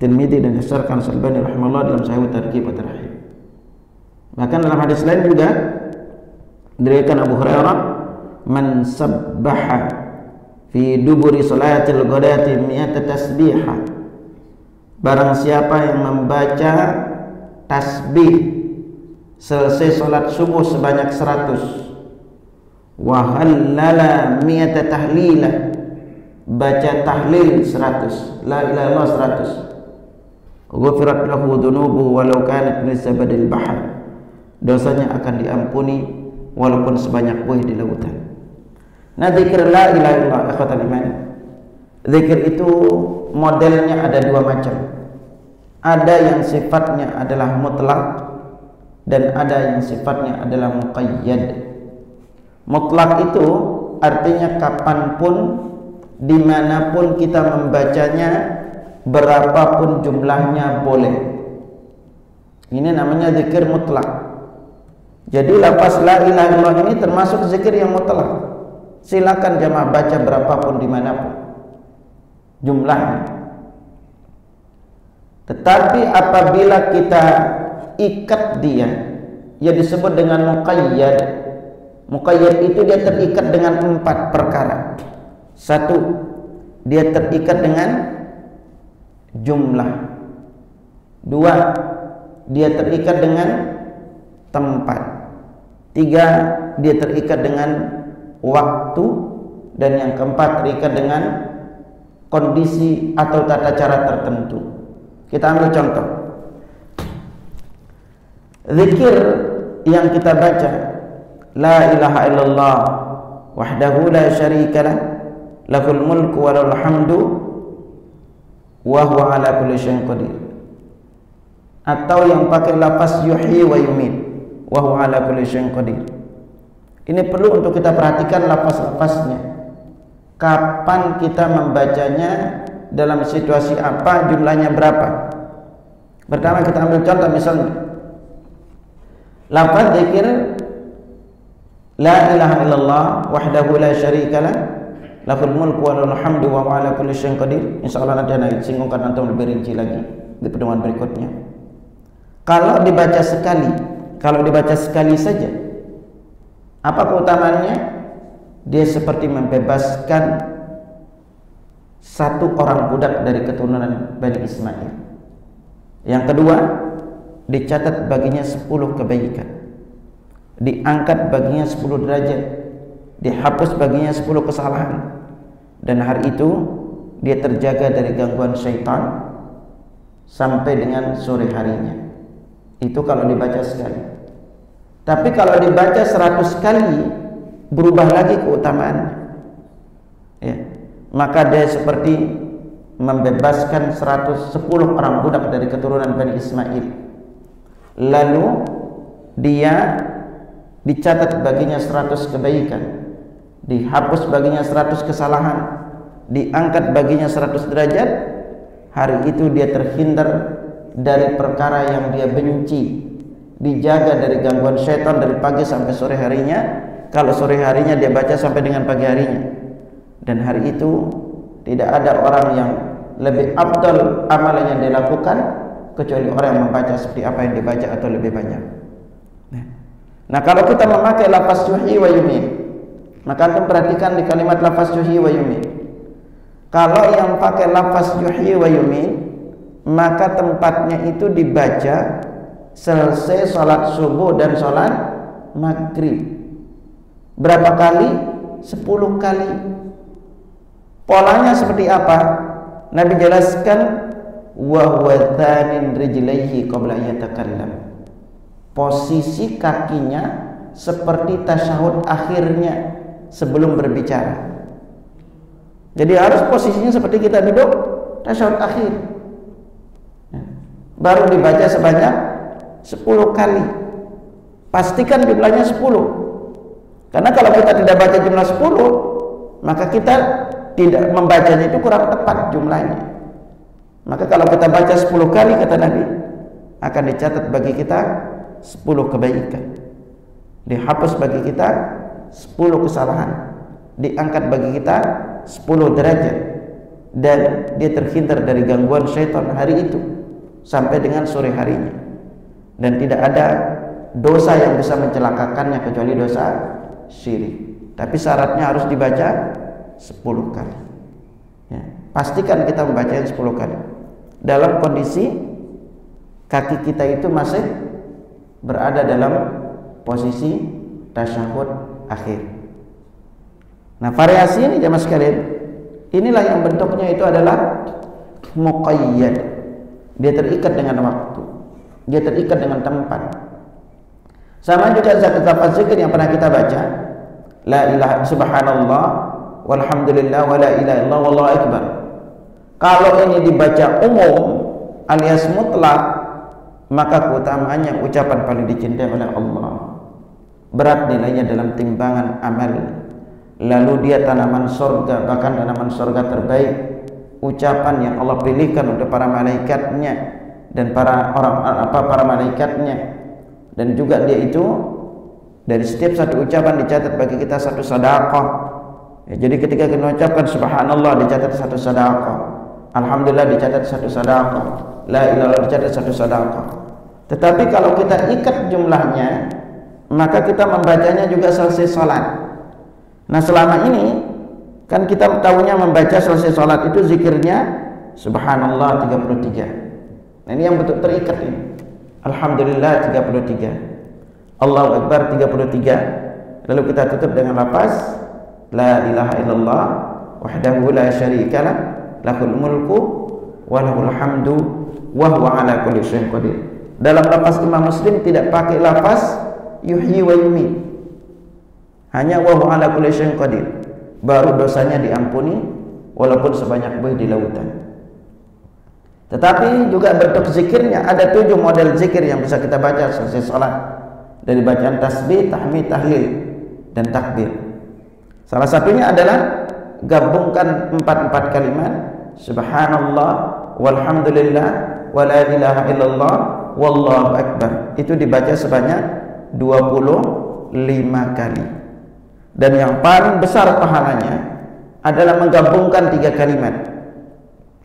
Tirmidzi dan Syarkan Al-Albani rahimahullah dalam Sahih Targhib wa Tarhib. Bahkan dalam hadis lain juga diriwayatkan Abu Hurairah, man sabbaha fi duburi salatil ghadati mi'ata tasbihah, barang siapa yang membaca tasbih selesai salat subuh sebanyak 100, wa halala mi'ata tahlilah, baca tahlil 100, la ilaha illallah 100, ghufirat lahu dhunubuhu walau kanat min zabadil bahr, dosanya akan diampuni walaupun sebanyak buih di lautan. Nah, zikir la ilaha illallah, ikhwatal iman, zikir itu modelnya ada dua macam. Ada yang sifatnya adalah mutlak dan ada yang sifatnya adalah muqayyad. Mutlak itu artinya kapanpun, dimanapun kita membacanya, berapapun jumlahnya boleh. Ini namanya zikir mutlak. Jadi lafaz la ilaha illallah ini termasuk zikir yang mutlak. Silakan jamaah baca berapapun dimanapun jumlahnya. Tetapi apabila kita ikat dia, ia disebut dengan muqayyad. Muqayyad itu dia terikat dengan 4 perkara. 1, dia terikat dengan jumlah. 2, dia terikat dengan tempat. 3, dia terikat dengan waktu. Dan yang keempat, terikat dengan kondisi atau tata cara tertentu. Kita ambil contoh zikir yang kita baca, la ilaha illallah wahdahu la syarikalah lahul mulku wa lahul hamdu wa huwa ala kulli syai'in qadir, atau yang pakai lafaz yuhyi wa yumit wa huwa ala kulli syai'in qadir. Ini perlu untuk kita perhatikan lafaz-lafaznya. Kapan kita membacanya, dalam situasi apa, jumlahnya berapa. Pertama kita ambil contoh, misalnya lafaz zikir la ilaha illallah wahdahu la syarikalah lahul mulku wa lahul hamdu wa huwa ala kulli syai'in qadir. Insyaallah nanti akan singungkan antum lebih rinci lagi di pertemuan berikutnya. Kalau dibaca sekali saja, apa keutamaannya? Dia seperti membebaskan satu orang budak dari keturunan Bani Ismail. Yang kedua, dicatat baginya 10 kebaikan, diangkat baginya 10 derajat, dihapus baginya 10 kesalahan, dan hari itu dia terjaga dari gangguan syaitan sampai dengan sore harinya. Itu kalau dibaca sekali. Tapi kalau dibaca 100 kali, berubah lagi keutamaannya, ya. Maka dia seperti membebaskan 110 orang budak dari keturunan Bani Ismail. Lalu dia dicatat baginya 100 kebaikan, dihapus baginya 100 kesalahan, diangkat baginya 100 derajat. Hari itu dia terhindar dari perkara yang dia benci, dijaga dari gangguan syaitan dari pagi sampai sore harinya. Kalau sore harinya dia baca sampai dengan pagi harinya. Dan hari itu tidak ada orang yang lebih afdal amalan yang dilakukan kecuali orang yang membaca seperti apa yang dibaca atau lebih banyak. Nah, kalau kita memakai lafaz yuhyi wa yumiit, maka antum perhatikan di kalimat lafaz yuhyi wa yumiit. Kalau yang pakai lafaz yuhyi wa yumiit, maka tempatnya itu dibaca selesai sholat subuh dan sholat maghrib. Berapa kali? 10 kali. Polanya seperti apa? Nabi jelaskan, wa huwa thanin rijlaihi qabla yatakallam. Posisi kakinya seperti tasyahud akhirnya sebelum berbicara. Jadi harus posisinya seperti kita duduk tasyahud akhir. Baru dibaca sebanyak 10 kali. Pastikan jumlahnya 10. Karena kalau kita tidak baca jumlah 10, maka kita tidak membacanya itu kurang tepat jumlahnya. Maka kalau kita baca 10 kali, kata Nabi, akan dicatat bagi kita 10 kebaikan, dihapus bagi kita 10 kesalahan, diangkat bagi kita 10 derajat, dan dia terhindar dari gangguan syaitan hari itu sampai dengan sore harinya. Dan tidak ada dosa yang bisa mencelakakannya kecuali dosa syirik. Tapi syaratnya harus dibaca 10 kali. Ya, pastikan kita membacanya 10 kali dalam kondisi kaki kita itu masih berada dalam posisi tasyahud akhir. Nah, variasi ini jemaah sekalian, inilah yang bentuknya itu adalah muqayyad. Dia terikat dengan waktu, dia terikat dengan tempat. Sama juga satu lafaz zikir yang pernah kita baca, la ilaha subhanallah walhamdulillah wa la ilaha illallah wallahu akbar. Kalau ini dibaca umum alias mutlak, maka keutamaannya ucapan paling dicintai oleh Allah, berat nilainya dalam timbangan amal, lalu dia tanaman surga, bahkan tanaman surga terbaik, ucapan yang Allah pilihkan untuk para malaikatnya dan para malaikatnya, dan juga dia itu dari setiap satu ucapan dicatat bagi kita satu sedekah. Ya, jadi ketika kita mengucapkan subhanallah dicatat satu sedekah, alhamdulillah dicatat satu sedekah, la ilaha illallah dicatat satu sedekah. Tetapi kalau kita ikat jumlahnya, maka kita membacanya juga selesai sholat. Nah, selama ini kan kita tahunya membaca selesai sholat itu zikirnya subhanallah 33. Nah, ini yang betul terikat ini. Alhamdulillah 33, Allahu Akbar 33. Lalu kita tutup dengan lafaz la ilaha illallah wahdahu la syarikalah lahul mulku wa lahul hamdu wa huwa ala kulli syai'in qadir. Dalam lafaz Imam Muslim tidak pakai lafaz yuhyi wa yumiit, hanya wa huwa ala kulli syai'in qadir. Baru dosanya diampuni walaupun sebanyak buih di lautan. Tetapi juga bentuk zikirnya ada 7 model zikir yang bisa kita baca selesai sholat, dari bacaan tasbih, tahmid, tahlil, dan takbir. Salah satunya adalah gabungkan 4 kalimat subhanallah walhamdulillah wa la ilaha illallah wallahu akbar. Itu dibaca sebanyak 25 kali. Dan yang paling besar pahalanya adalah menggabungkan 3 kalimat,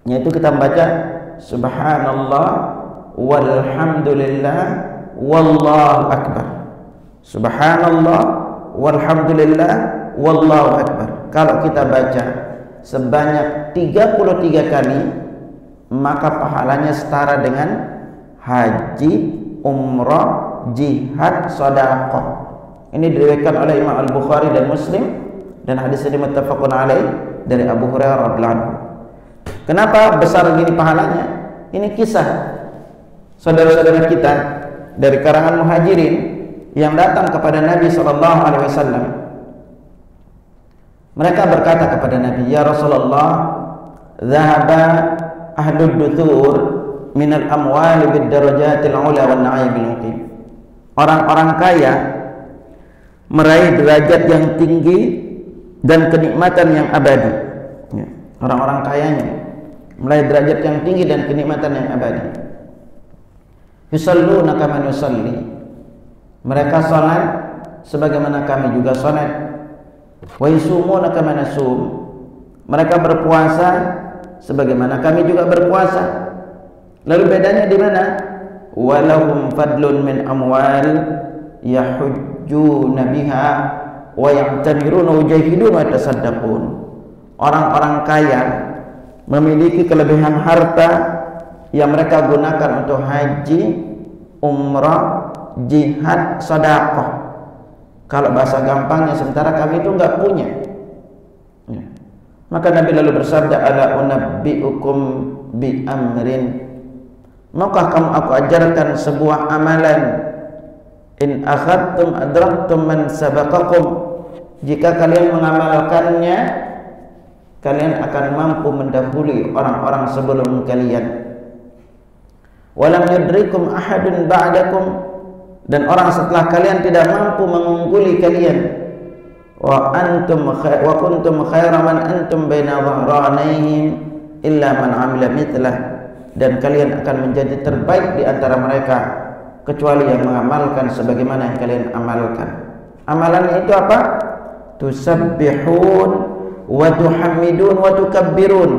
yaitu kita membaca subhanallah walhamdulillah wallahu akbar. Subhanallah walhamdulillah wallahu akbar. Kalau kita baca sebanyak 33 kali, maka pahalanya setara dengan haji, umrah, jihad, sedekah. Ini diriwayatkan oleh Imam Al-Bukhari dan Muslim, dan hadis ini muttafaqun alaih dari Abu Hurairah radhiyallahu anhu. Kenapa besar gini pahalanya? Ini kisah saudara-saudara kita dari karangan Muhajirin yang datang kepada Nabi SAW. Mereka berkata kepada Nabi, ya Rasulullah, dhahaba ahlud duthur minal amwali bid darajatil ula wan na'imil muqim. Orang-orang kaya meraih derajat yang tinggi dan kenikmatan yang abadi. Ya, orang-orang kayanya meraih derajat yang tinggi dan kenikmatan yang abadi. Yusalluna kama nusalli. Mereka salat sebagaimana kami juga salat. Wa yusumuna kama nasum. Mereka berpuasa sebagaimana kami juga berpuasa. Lalu bedanya di mana? Walahum fadlun min amwal yahujjuna biha wa ya'tamiruna wa yajahiduna wa yatasaddaqun. Orang-orang kaya memiliki kelebihan harta yang mereka gunakan untuk haji, umrah, jihad, sedekah. Kalau bahasa gampangnya, sementara kami itu enggak punya. Ya. Maka Nabi lalu bersabda, ala unabbiukum bi amrin, maukah kamu aku ajarkan sebuah amalan, in akhadtum adraktum man sabaqakum, jika kalian mengamalkannya kalian akan mampu mendahului orang-orang sebelum kalian. Walam yudrikum ahadun ba'dakum, dan orang setelah kalian tidak mampu mengungguli kalian. Wa kuntum khaira man antum baina dhahranaihim illa man amila mithlah, dan kalian akan menjadi terbaik di antara mereka kecuali yang mengamalkan sebagaimana yang kalian amalkan. Amalannya itu apa? Tusabbihun wa tuhamidun wa tukabbirun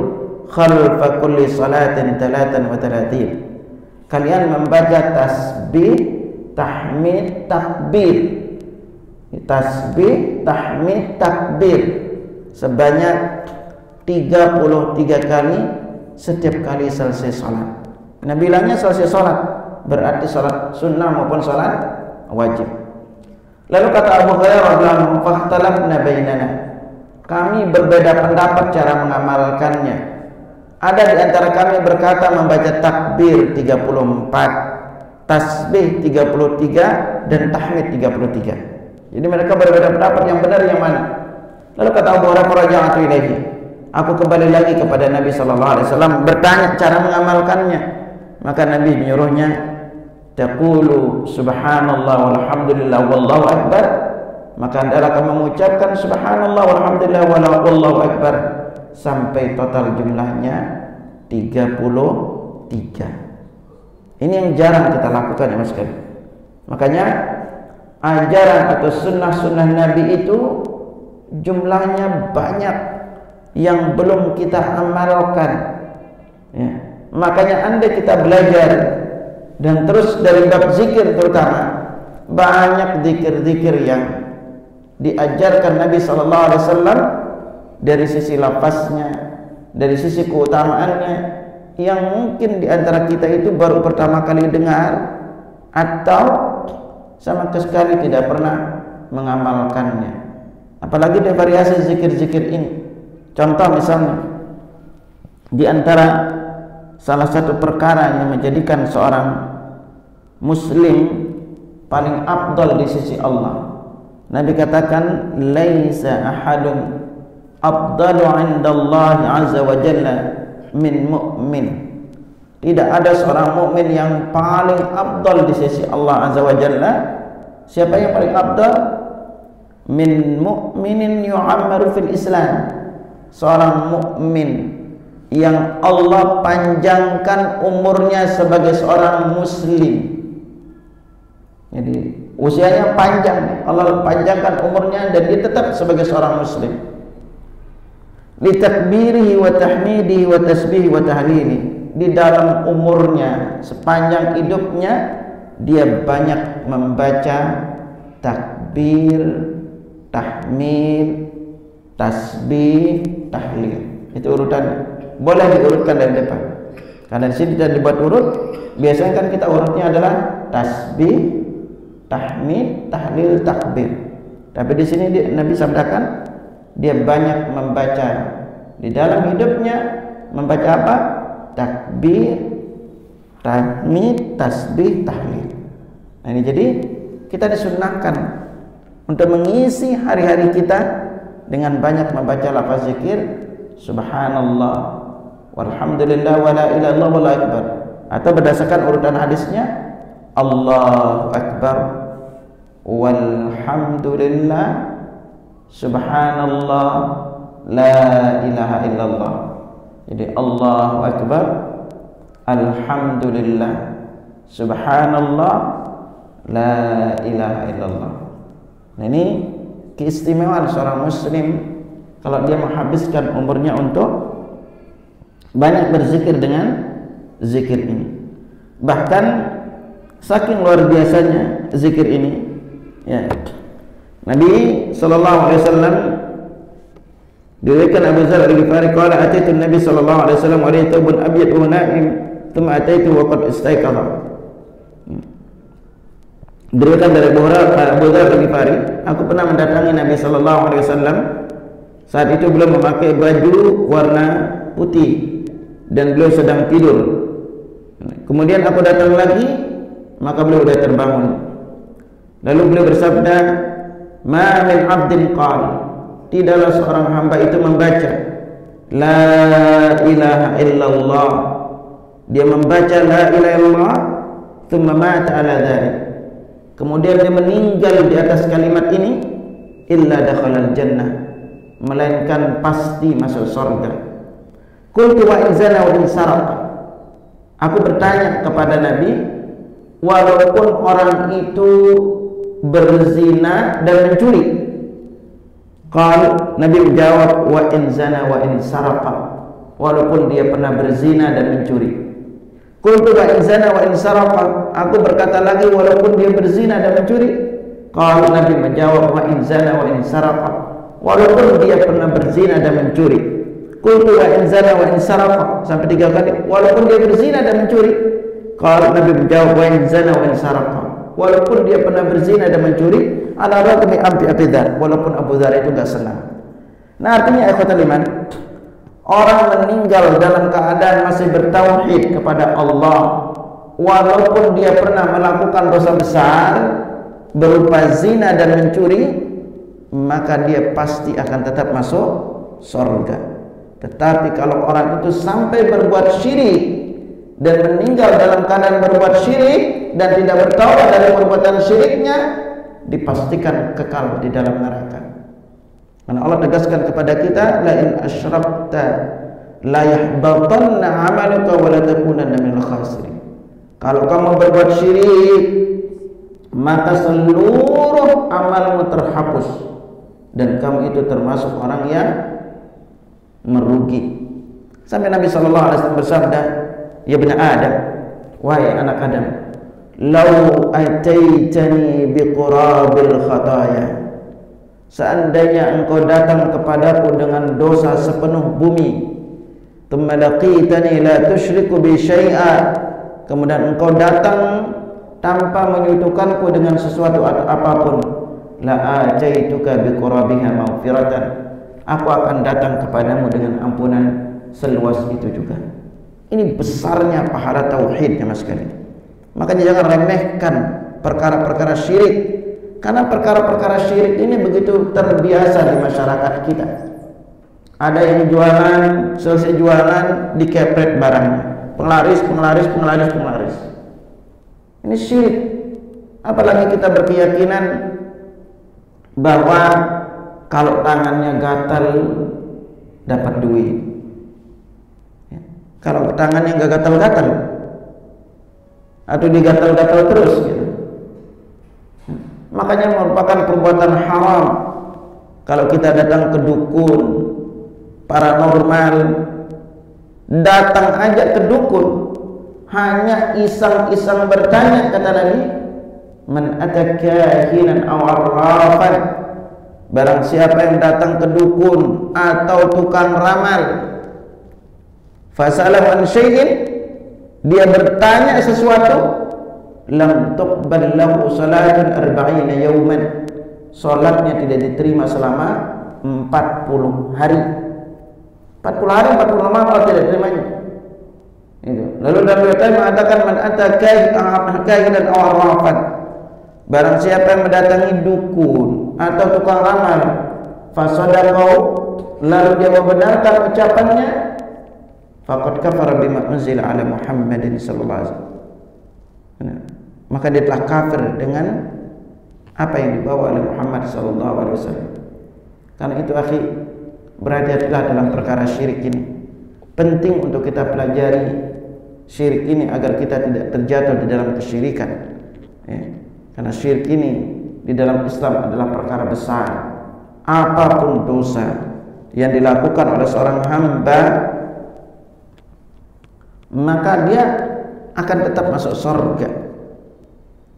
khalfa kulli salatin 33. Kalian membaca tasbih, tahmid, takbir. Tasbih, tahmid, takbir sebanyak 33 kali setiap kali selesai salat. Nah, bilangnya selesai salat berarti salat sunnah maupun salat wajib. Lalu kata Abu Hurairah radhiyallahu anhu, "Fakhtalafna bainana." Kami berbeda pendapat cara mengamalkannya. Ada di antara kami berkata membaca takbir 34, tasbih 33 dan tahmid 33. Jadi mereka berbeda pendapat, yang benar yang mana? Lalu kata Abu Hurairah, "Raja'tu ilaihi." Aku kembali lagi kepada Nabi sallallahu alaihi wasallam bertanya cara mengamalkannya. Maka Nabi menyuruhnya, taqulu subhanallah walhamdulillah wallahu akbar. Maka hendaklah kamu mengucapkan subhanallah walhamdulillah wallahu akbar sampai total jumlahnya 33. Ini yang jarang kita lakukan ya Mas sekalian. Makanya ajaran atau sunnah-sunnah Nabi itu jumlahnya banyak yang belum kita amalkan ya. Makanya andai kita belajar dan terus dari bab zikir terutama, banyak zikir-zikir yang diajarkan Nabi SAW dari sisi lafaznya, dari sisi keutamaannya, yang mungkin diantara kita itu baru pertama kali dengar atau sama sekali tidak pernah mengamalkannya. Apalagi dari variasi zikir-zikir ini. Contoh misalnya, di antara salah satu perkara yang menjadikan seorang muslim paling afdal di sisi Allah, Nabi katakan, laisa ahadun afdalu 'indallahi 'azza wa jalla min mu'min. Tidak ada seorang mukmin yang paling afdal di sisi Allah azza wa jalla. Siapa yang paling afdal? Min mu'minin yu'ammaru fil Islam. Seorang mukmin yang Allah panjangkan umurnya sebagai seorang muslim. Jadi usianya panjang, Allah panjangkan umurnya dan dia tetap sebagai seorang muslim. Li takbirihi wa tahmidihi wa tasbihi wa tahlili. Di dalam umurnya, sepanjang hidupnya, dia banyak membaca takbir, tahmid, tasbih, tahlil. Itu urutannya. Boleh diurutkan dari depan. Karena di sini tidak dibuat urut. Biasanya kan kita urutnya adalah tasbih, tahmid, tahlil, takbir. Tapi di sini Nabi sabdakan dia banyak membaca di dalam hidupnya, membaca apa? Takbir, tahmid, tasbih, tahlil. Nah ini jadi kita disunnahkan untuk mengisi hari-hari kita dengan banyak membaca lafaz zikir subhanallah walhamdulillah wala ilaha illallah wallahu akbar, atau berdasarkan urutan hadisnya Allahu akbar walhamdulillah subhanallah la ilaha illallah. Jadi Allahu akbar, alhamdulillah, subhanallah, la ilaha illallah. Nah ini keistimewaan seorang muslim kalau dia menghabiskan umurnya untuk banyak berzikir dengan zikir ini. Bahkan saking luar biasanya zikir ini ya, Nabi SAW Diriwayatkan Abu Dzar Al-Ghifari qala ataitu Nabi sallallahu alaihi wasallam wa alayhi thawbun abyad wa na'im thumma ataitu wa qad istayqadha. Diriwayatkan dari Abu Dzar Al-Ghifari, aku pernah mendatangi Nabi sallallahu alaihi wasallam saat itu beliau memakai baju warna putih dan beliau sedang tidur. Kemudian aku datang lagi, maka beliau sudah terbangun. Lalu beliau bersabda, "Ma min 'abdin qala," tidaklah seorang hamba itu membaca la ilaha illallah, dia membaca la ilaha illallah, thumma mata ala dzalik, kemudian dia meninggal di atas kalimat ini, illa dakhalal jannah, melainkan pasti masuk surga. Qultu wa in zana wa in saraqa, aku bertanya kepada Nabi, walaupun orang itu berzina dan mencuri. Qal, Nabi menjawab, wa in zana wa in saraqa, walaupun dia pernah berzina dan mencuri. Qultu wa in zana wa in saraqa, aku berkata lagi, walaupun dia berzina dan mencuri. Qal, Nabi menjawab, wa in zana wa in saraqa, walaupun dia pernah berzina dan mencuri. Qultu wa in zana wa in saraqa, sampai 3 kali, walaupun dia berzina dan mencuri. Qal, Nabi menjawab, wa in zana wa in saraqa, walaupun dia pernah berzina dan mencuri, ala raqmi Abi Dzar, walaupun Abu Dzar itu enggak senang. Nah, artinya ikhwatul iman, orang meninggal dalam keadaan masih bertauhid kepada Allah, walaupun dia pernah melakukan dosa besar berupa zina dan mencuri, maka dia pasti akan tetap masuk surga. Tetapi kalau orang itu sampai berbuat syirik dan meninggal dalam keadaan berbuat syirik dan tidak bertaubat dari perbuatan syiriknya, dipastikan kekal di dalam neraka. Karena Allah tegaskan kepada kita, la in asyrakta la yahbatanna 'amaluka wa la takunanna minal khasirin. Kalau kamu berbuat syirik, maka seluruh amalmu terhapus dan kamu itu termasuk orang yang merugi. Sampai Nabi sallallahu alaihi wasallam bersabda, ya bani Adam, wahai anak Adam, lau ataitani biqurabil khataya, seandainya engkau datang kepadaku dengan dosa sepenuh bumi, thumma laqitani la tusyriku bi syai'a, kemudian engkau datang tanpa menyekutukanku dengan sesuatu atau apapun, la ataituka biqurabiha maghfiratan, aku akan datang kepadamu dengan ampunan seluas itu juga. Ini besarnya pahala tauhid, ya mas sekalian. Makanya jangan remehkan perkara-perkara syirik, karena perkara-perkara syirik ini begitu terbiasa di masyarakat kita. Ada yang jualan, selesai jualan dikepret barangnya, penglaris. Ini syirik. Apalagi kita berkeyakinan bahwa kalau tangannya gatal dapat duit. Kalau tangannya nggak gatal-gatal atau digatal-gatal terus gitu. Makanya merupakan perbuatan haram kalau kita datang ke dukun paranormal, datang aja ke dukun hanya iseng-iseng bertanya, kata Nabi, man atakahinan aw arrafan, barang siapa yang datang ke dukun atau tukang ramal, fasalah an syai'in, dia bertanya sesuatu, lam tuqbal lahu salatun 40 yawman, salatnya tidak diterima selama 40 hari. 40 hari, 40 malam Allah tidak terimanya. Itu. Lalu dalam riwayat mengatakan man atakahinan aw arrafan, barang siapa yang mendatangi dukun atau tukang ramal, fasadaqau, lalu dia membenarkan ucapannya, faqad kafara bima unzila ala Muhammadin sallallahu alaihi wasallam, maka dia telah kafir dengan apa yang dibawa oleh Muhammad sallallahu alaihi wasallam. Karena itu akhi, berhati-hatilah dalam perkara syirik ini. Penting untuk kita pelajari syirik ini agar kita tidak terjatuh di dalam kesyirikan, ya. Karena syirik ini di dalam Islam adalah perkara besar. Apapun dosa yang dilakukan oleh seorang hamba, maka dia akan tetap masuk surga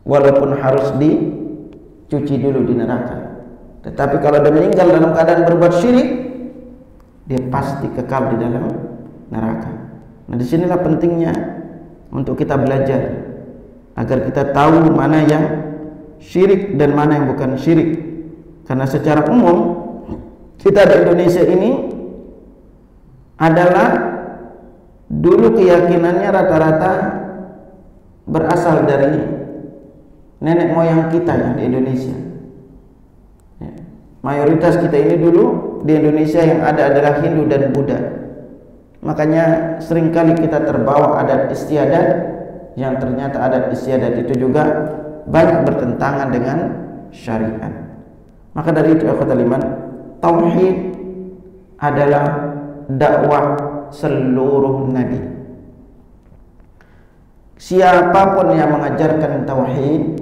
walaupun harus dicuci dulu di neraka. Tetapi kalau dia meninggal dalam keadaan berbuat syirik, dia pasti kekal di dalam neraka. Nah, disinilah pentingnya untuk kita belajar agar kita tahu mana yang syirik dan mana yang bukan syirik. Karena secara umum kita di Indonesia ini adalah dulu keyakinannya rata-rata berasal dari nenek moyang kita yang di Indonesia. Mayoritas kita ini dulu di Indonesia yang ada adalah Hindu dan Buddha. Makanya seringkali kita terbawa adat istiadat yang ternyata adat istiadat itu juga banyak bertentangan dengan syariat. Maka dari itu ikhwatal iman, tauhid adalah dakwah seluruh nabi. Siapapun yang mengajarkan tauhid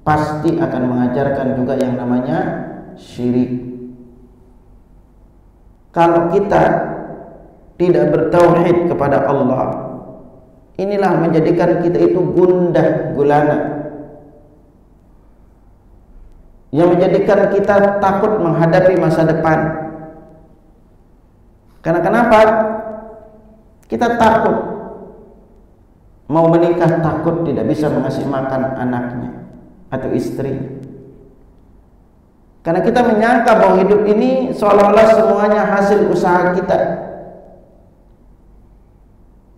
pasti akan mengajarkan juga yang namanya syirik. Kalau kita tidak bertauhid kepada Allah, inilah menjadikan kita itu gundah gulana, yang menjadikan kita takut menghadapi masa depan. Karena kenapa? Kita takut mau menikah, takut tidak bisa mengasih makan anaknya atau istri. Karena kita menyangka bahwa hidup ini seolah-olah semuanya hasil usaha kita.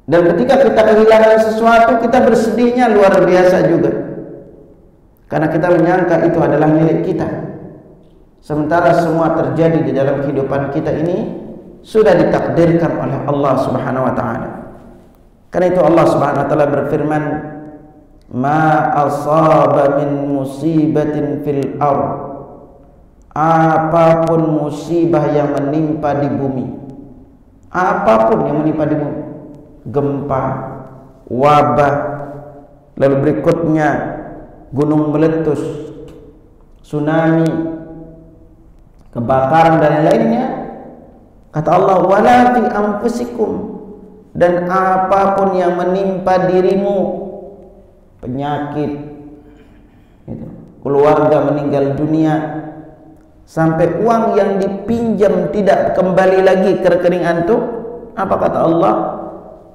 Dan ketika kita kehilangan sesuatu, kita bersedihnya luar biasa juga. Karena kita menyangka itu adalah milik kita. Sementara semua terjadi di dalam kehidupan kita ini sudah ditakdirkan oleh Allah Subhanahu wa taala. Karena itu Allah Subhanahu wa taala berfirman, "Ma asaba min musibatin fil ardh." Apapun musibah yang menimpa di bumi, apapun yang menimpa di bumi, gempa, wabah, lalu berikutnya gunung meletus, tsunami, kebakaran dan lainnya, kata Allah, wala fi anfusikum, dan apapun yang menimpa dirimu, penyakit, keluarga meninggal dunia, sampai uang yang dipinjam tidak kembali lagi ke rekening antum, apa kata Allah?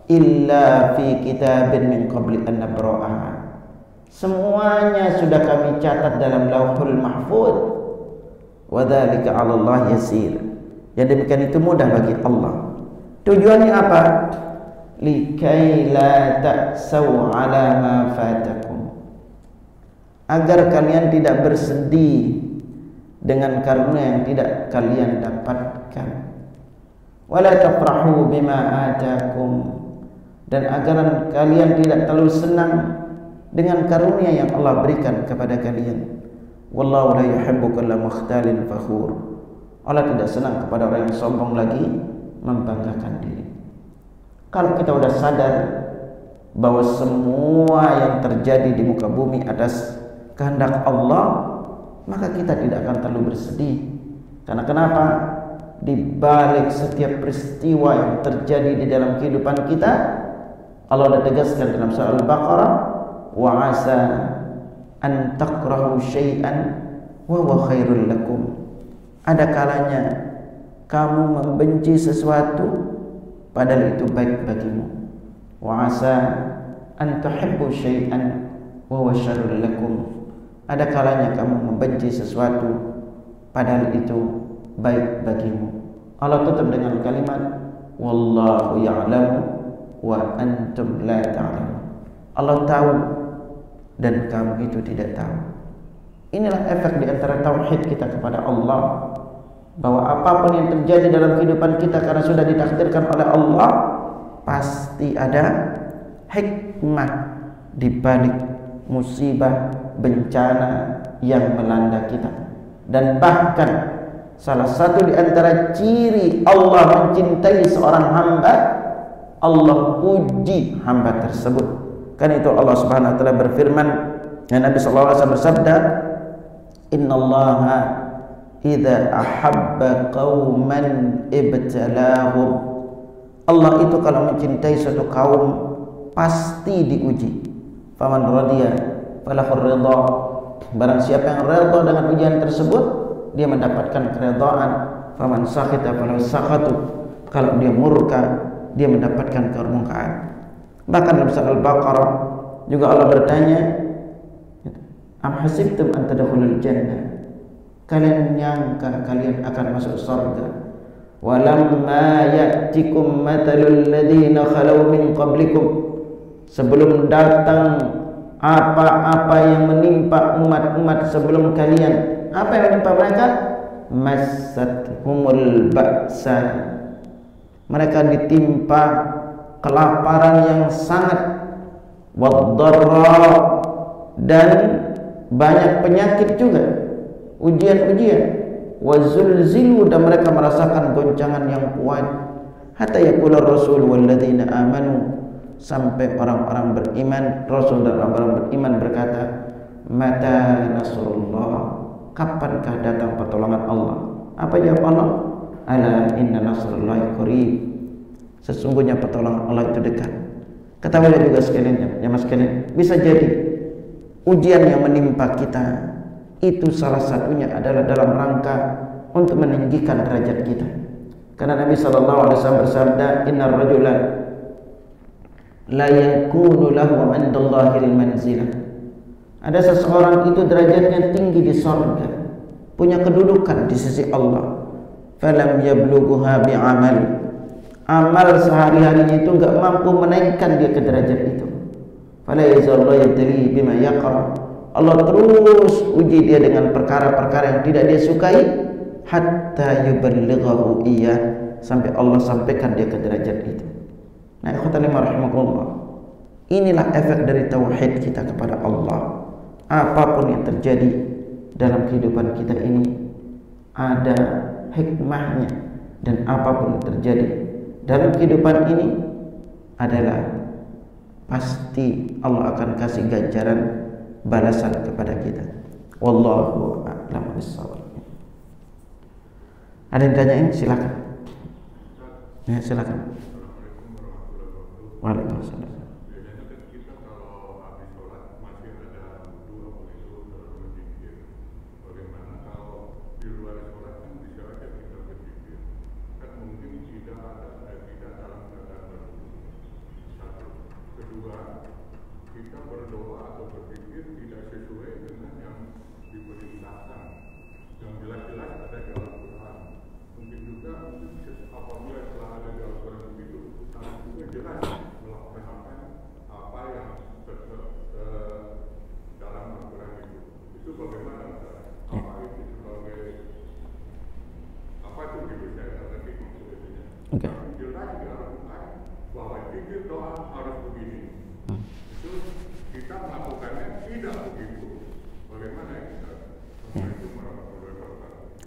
Illa fi kitabin min qabli an nabra'aha. Semuanya sudah kami catat dalam Lauhul Mahfuz. Wa dzalika 'ala Allah yasir. Yang demikian itu mudah bagi Allah. Tujuannya apa? Likai la ta'sau 'ala ma fatakum. Agar kalian tidak bersedih dengan karunia yang tidak kalian dapatkan. Wala tafrahu bima atakum, dan agar kalian tidak terlalu senang dengan karunia yang Allah berikan kepada kalian. Wallahu la yuhibbu kulla mukhtalin fakhur. Allah tidak senang kepada orang yang sombong lagi membanggakan diri. Kalau kita sudah sadar bahwa semua yang terjadi di muka bumi atas kehendak Allah, maka kita tidak akan terlalu bersedih. Karena kenapa? Di balik setiap peristiwa yang terjadi di dalam kehidupan kita, Allah sudah tegaskan dalam surah Al-Baqarah, wa asa an takrahu syai'an wa huwa khairul lakum. Ada kalanya kamu membenci sesuatu padahal itu baik bagimu. Wa asa an tuhibbu syai'an wa huwa syarrul lakum. Ada kalanya kamu membenci sesuatu padahal itu baik bagimu. Allah tutup dengan kalimat wallahu ya'lamu wa antum la ta'lamun. Allah tahu dan kamu itu tidak tahu. Inilah efek di antara tauhid kita kepada Allah, bahwa apapun yang terjadi dalam kehidupan kita karena sudah ditakdirkan oleh Allah, pasti ada hikmah di balik musibah, bencana yang melanda kita. Dan bahkan salah satu di antara ciri Allah mencintai seorang hamba, Allah uji hamba tersebut. Karena itu Allah Subhanahu wa taala berfirman, dan Nabi sallallahu alaihi wasallam bersabda, "Innallaha idza ahabba qauman ibtalahum." Allah itu kalau mencintai suatu kaum pasti diuji. Faman radiya falahur ridha. Barang siapa yang redha dengan ujian tersebut, dia mendapatkan keredaan. faman sakhita falahu sakhatu. Kalau dia murka, dia mendapatkan kemurkaan. Bahkan dalam surah Al-Baqarah juga Allah bertanya, am hasibtum an tadkhulul jannah, kalian nyangka kalian akan masuk surga, walamma ya'tikum mathalul ladzina khalau min qablikum, sebelum datang apa-apa yang menimpa umat-umat sebelum kalian. Apa yang menimpa mereka? Massathumul ba'sa, mereka ditimpa kelaparan yang sangat, wadh-dharra, dan banyak penyakit juga, ujian-ujian, wazulzilu, dan mereka merasakan goncangan yang kuat, hatta yaqula rasul walladzina amanu, sampai orang-orang beriman, rasul dan orang-orang beriman berkata, mata nasrullah, kapankah datang pertolongan Allah? Apa jawab Allah? Ala inna nasrullahi qarib, sesungguhnya pertolongan Allah itu dekat. Ketahuilah juga sekalian, jemaah sekalian, bisa jadi ujian yang menimpa kita itu salah satunya adalah dalam rangka untuk meninggikan derajat kita. Karena Nabi SAW bersabda, innar rajula la yakunu lahu 'indallahi manzilah, ada seseorang itu derajatnya tinggi di surga, punya kedudukan di sisi Allah, falam yablughuha bi'amal, amal sehari-harinya itu enggak mampu menaikkan dia ke derajat itu. Fala yazallahu yabtali bima yaqra, Allah terus uji dia dengan perkara-perkara yang tidak dia sukai, hatta yuballighahu iya, sampai Allah sampaikan dia ke derajat itu. Nah, ikhwatal rahimakumullah, inilah efek dari tauhid kita kepada Allah. Apapun yang terjadi dalam kehidupan kita ini ada hikmahnya, dan apapun yang terjadi dalam kehidupan ini adalah pasti Allah akan kasih ganjaran balasan kepada kita. Wallahu a'lam bishawab. Ada yang tanyain? Silakan. Ya, silakan. Waalaikumsalam.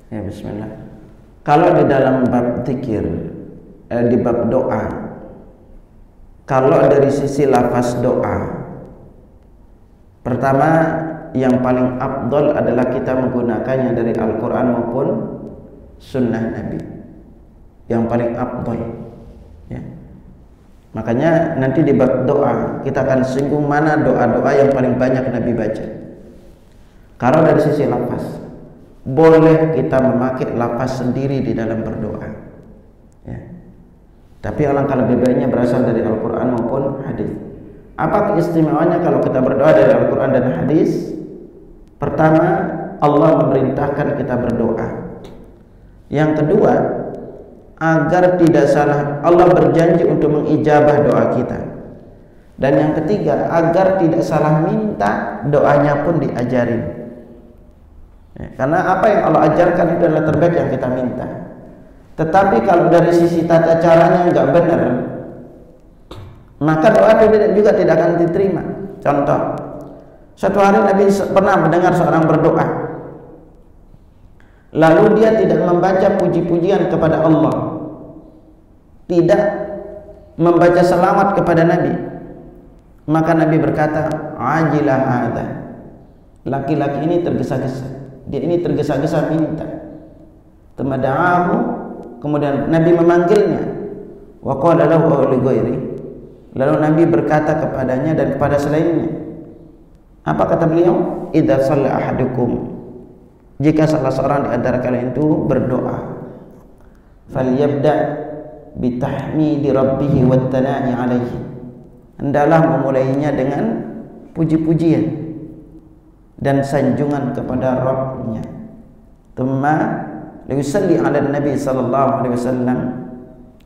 Ya, bismillah. Kalau di dalam bab zikir, di bab doa, kalau dari sisi lafaz doa, pertama yang paling afdol adalah kita menggunakannya dari Al-Quran maupun Sunnah Nabi. Yang paling afdol, ya. Makanya nanti di bab doa kita akan singgung mana doa-doa yang paling banyak Nabi baca. Kalau dari sisi lafaz, boleh kita memakai lafaz sendiri di dalam berdoa, ya. Tapi alangkah lebih baiknya berasal dari Al-Quran maupun hadis. Apa keistimewaannya kalau kita berdoa dari Al-Quran dan hadis? Pertama, Allah memerintahkan kita berdoa. Yang kedua, agar tidak salah, Allah berjanji untuk mengijabah doa kita. Dan yang ketiga, agar tidak salah minta, doanya pun diajarin, ya, karena apa yang Allah ajarkan itu adalah terbaik yang kita minta. Tetapi kalau dari sisi tata caranya enggak benar, maka doa itu juga tidak akan diterima. Contoh, suatu hari Nabi pernah mendengar seorang berdoa, lalu dia tidak membaca puji-pujian kepada Allah, tidak membaca selawat kepada Nabi. Maka Nabi berkata, ajilah hadza, laki-laki ini tergesa-gesa, dia ini tergesa-gesa minta. Tamada'ahu, kemudian Nabi memanggilnya, wa qala lahu li ghairi, lalu Nabi berkata kepadanya dan kepada selainnya. Apa kata beliau? Idza shalla ahadukum, jika salah seorang di antara kalian itu berdoa, falyabda bitahmidi rabbih wat tana'i alaihi. Hendaklah memulainya dengan puji-pujian dan sanjungan kepada Rabb-Nya. Thumma liyusalli 'ala Nabi sallallahu alaihi wasallam.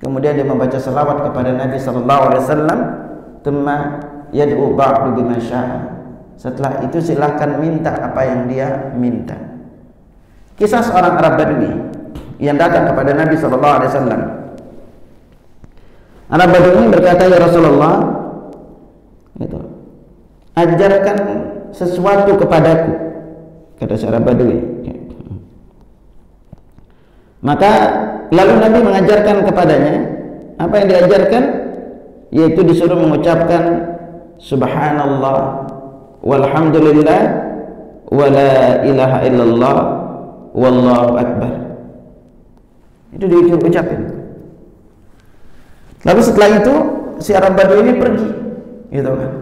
Kemudian dia membaca selawat kepada Nabi sallallahu alaihi wasallam. Thumma yad'u ba'du bima syaa. Setelah itu silakan minta apa yang dia minta. Kisah seorang Arab Badui yang datang kepada Nabi sallallahu alaihi wasallam. Arab Badui ini berkata, "Ya Rasulullah, gitu, ajarkan sesuatu kepadaku," kata seorang Badui. Maka lalu Nabi mengajarkan kepadanya. Apa yang diajarkan? Yaitu disuruh mengucapkan subhanallah walhamdulillah wala ilaha illallah wallahu akbar. Itu diucapin. Lalu setelah itu si Arab Badui ini pergi, gitu kan.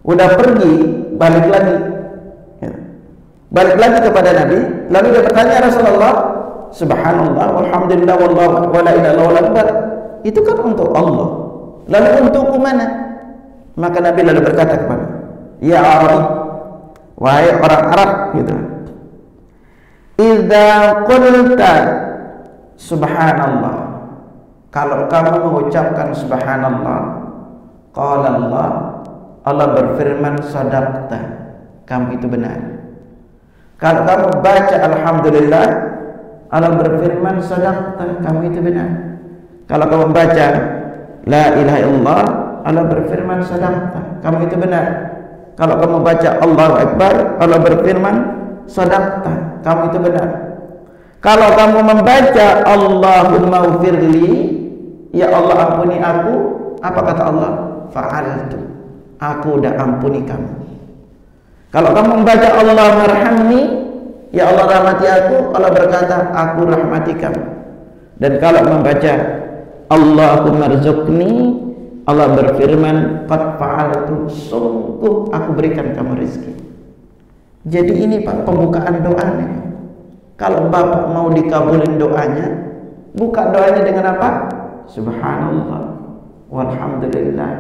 Udah pergi, balik lagi, gitu. Balik lagi kepada Nabi. Lalu dia bertanya, Rasulullah, subhanallah walhamdulillah wallahu wala ilaha illallah akbar, itu kan untuk Allah, lalu untukku mana? Maka Nabi lalu berkata kepada, ya Arab, wahai orang Arab, gitu, idza qulta subhanallah, kalau kamu mengucapkan subhanallah, qala Allah, Allah berfirman sadaqta, kamu itu benar. Kalau kamu baca alhamdulillah, Allah berfirman sadaqta, kamu itu benar. Kalau kamu baca la ilaha illallah, Allah berfirman sadaqta, kamu itu benar. Kalau kamu baca Allahu akbar, Allah berfirman sadaqta, kamu itu benar. Kalau kamu membaca Allahumma ufirli, ya Allah ampuni aku, apa kata Allah? Fa'altu, aku udah ampuni kamu. Kalau kamu membaca Allahumma arhamni, ya Allah rahmati aku, Allah berkata aku rahmati kamu. Dan kalau membaca Allahumma rzuqni, Allah berfirman qad fa'altu, sungguh aku berikan kamu rezeki. Jadi ini Pak pembukaan doanya. Kalau Bapak mau dikabulin doanya, buka doanya dengan apa? Subhanallah walhamdulillah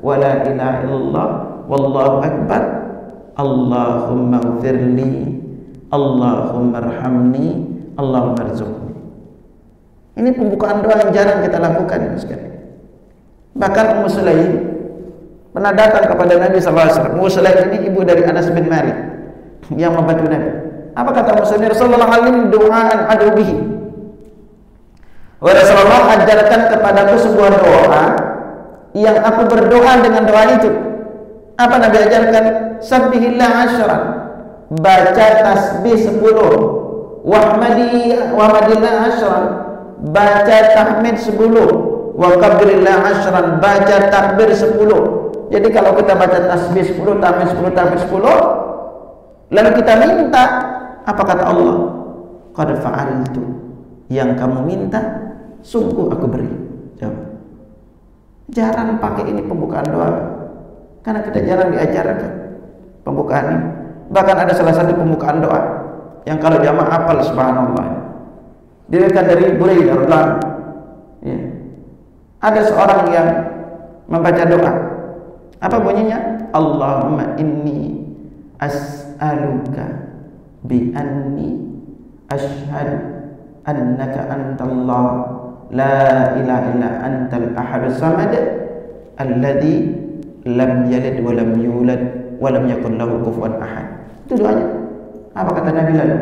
wala ilaha illallah wallahu akbar, Allahumma ufirli, Allahumma arhamni, Allahumma rzuqni. Ini pembukaan doa yang jarang kita lakukan sekali. Bahkan Ummu Sulaim pernah datang kepada Nabi SAW. Ummu Sulaim ini ibu dari Anas bin Malik yang membantu Nabi. Apa kata Ummu Sulaim? Rasulullah alim doaan adu bihi. Wa Rasulullah ajarkan kepadaku sebuah doa yang aku berdoa dengan doa itu. Apa Nabi ajarkan? Sabbihillah asyran, baca tasbih 10, wahmadillah asyran, baca tahmid 10, wa kabrillah asyran, baca takbir 10. Jadi kalau kita baca tasbih 10, tahmid 10, tahmid 10, lalu kita minta, apa kata Allah? Qad fa'altu, yang kamu minta sungguh aku beri. Jawab. Jarang pakai ini pembukaan doa, karena kita jarang diajarkan pembukaan ini. Bahkan ada salah satu pembukaan doa yang kalau jamaah hafal subhanallah, diriwayatkan dari Buraidah radhiyallahu anhu, ya, ada seorang yang membaca doa. Apa bunyinya? Allahumma inni as'aluka bi anni ashhadu annaka antallah la ilaha illa antal ahadus samad alladzi lam yalid wa lam yulad wa lam yakul lahu kufuwan ahad. Itu doanya. Apa kata Nabi lalu?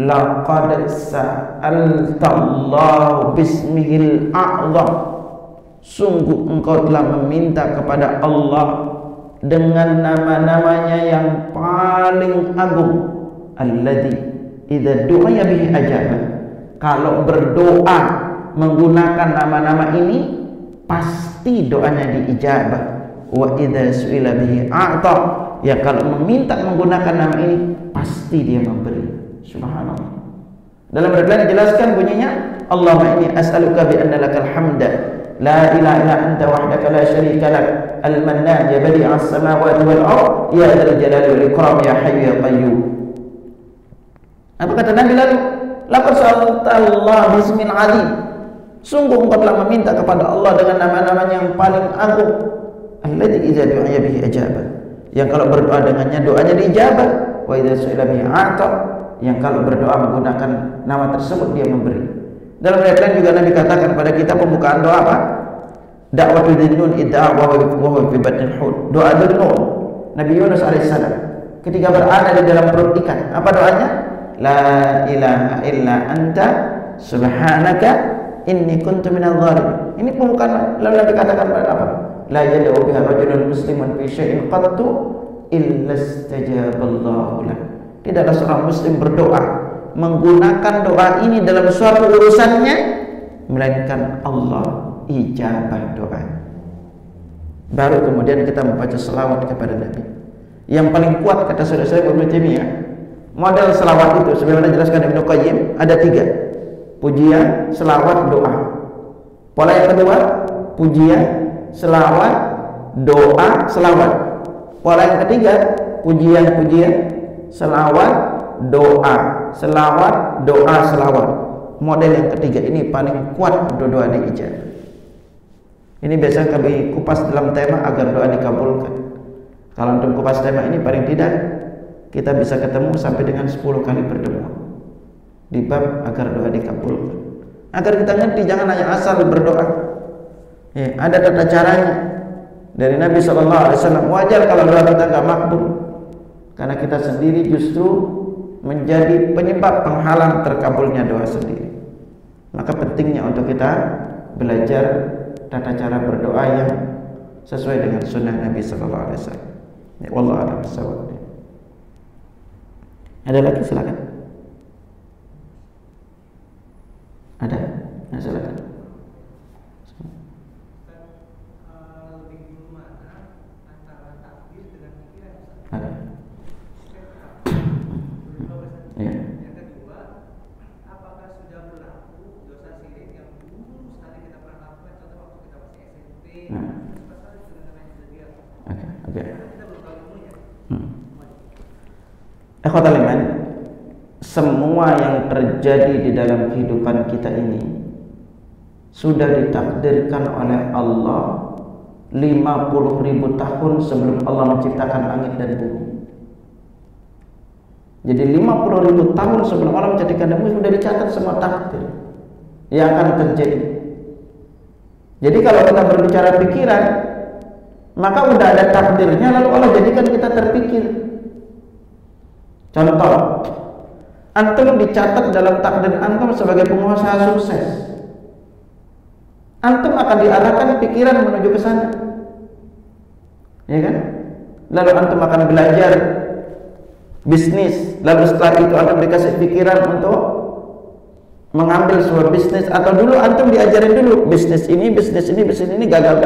Laqad sa'altallahu bismihil a'zam, sungguh engkau telah meminta kepada Allah dengan nama-namanya yang paling agung, alladzi idza du'a bihi ajaba, kalau berdoa menggunakan nama-nama ini pasti doanya diijabah. Wa idza su'ila bihi a'ta, ya kalau meminta menggunakan nama ini pasti dia memberi. Subhanallah. Dalam riwayat dijelaskan bunyinya, Allahumma inni as'aluka bi anna lakal hamda la ilaha illa anta wahdaka la syarika lak al-mannan ya badi'as samawati wal ard ya dzal jalali wal ikram ya hayyu ya qayyum. Apa kata Nabi lalu? Laqad sa'altallah bismil azim. Sungguh engkau telah meminta kepada Allah dengan nama-namanya yang paling agung. Alladzi idza du'iya bihi ajaba. Yang kalau berdoa dengannya doanya diijabah. Wa idza su'ila bihi a'ta. Yang kalau berdoa menggunakan nama tersebut dia memberi. Dalam ayat lain juga Nabi katakan pada kita pembukaan doa apa? Da'watul dhinnun idda'a wa huwa fi batnil hut. Doa Dhunnun Nabi Yunus alaihissalam ketika berada di dalam perut ikan. Apa doanya? La ilaha illa anta subhanaka inni kuntu minadh dhalimin. Ini pembukaan lalu Nabi katakan pada apa? La yad'u biha rajulun muslimun fi syai'in qattu illa istajaballahu lahu. Tidaklah seorang muslim berdoa menggunakan doa ini dalam suatu urusannya melainkan Allah ijabah doa. Baru kemudian kita membaca selawat kepada Nabi. Yang paling kuat kata saudara saya Ibnu Taimiyah, model selawat itu sebagaimana dijelaskan Ibnu Qayyim ada 3. Pujian, selawat, doa. Pola yang kedua, pujian, selawat, doa, selawat. Pola yang ketiga, pujian, selawat, doa, selawat, doa, selawat. Model yang ketiga ini paling kuat untuk doa diijabah. Ini biasa kami kupas dalam tema agar doa dikabulkan. Kalau untuk kupas tema ini paling tidak kita bisa ketemu sampai dengan 10 kali berdoa di bab agar doa dikabulkan. Agar kita ngerti jangan hanya asal berdoa. Ya, ada tata caranya dari Nabi SAW. Wajar kalau doa kita nggak makbul, karena kita sendiri justru menjadi penyebab penghalang terkabulnya doa sendiri. Maka pentingnya untuk kita belajar tata cara berdoa yang sesuai dengan sunnah Nabi sallallahu alaihi wasallam. Ya, wallahu a'lam bishawab. Ada lagi silakan. Ada? Nah, silakan. Ada. Ya. Ikhwatal iman, semua yang terjadi di dalam kehidupan kita ini sudah ditakdirkan oleh Allah 50.000 tahun sebelum Allah menciptakan langit dan bumi. Jadi 50.000 tahun sebelum Allah menciptakan bumi sudah dicatat semua takdir yang akan terjadi. Jadi kalau kita berbicara pikiran, maka udah ada takdirnya, lalu Allah jadikan kita terpikir. Contoh, antum dicatat dalam takdir antum sebagai pengusaha sukses. Antum akan diarahkan pikiran menuju ke sana, ya kan? Lalu antum akan belajar bisnis, lalu setelah itu antum dikasih pikiran untuk mengambil sebuah bisnis, atau dulu antum diajarin dulu bisnis ini, gagal,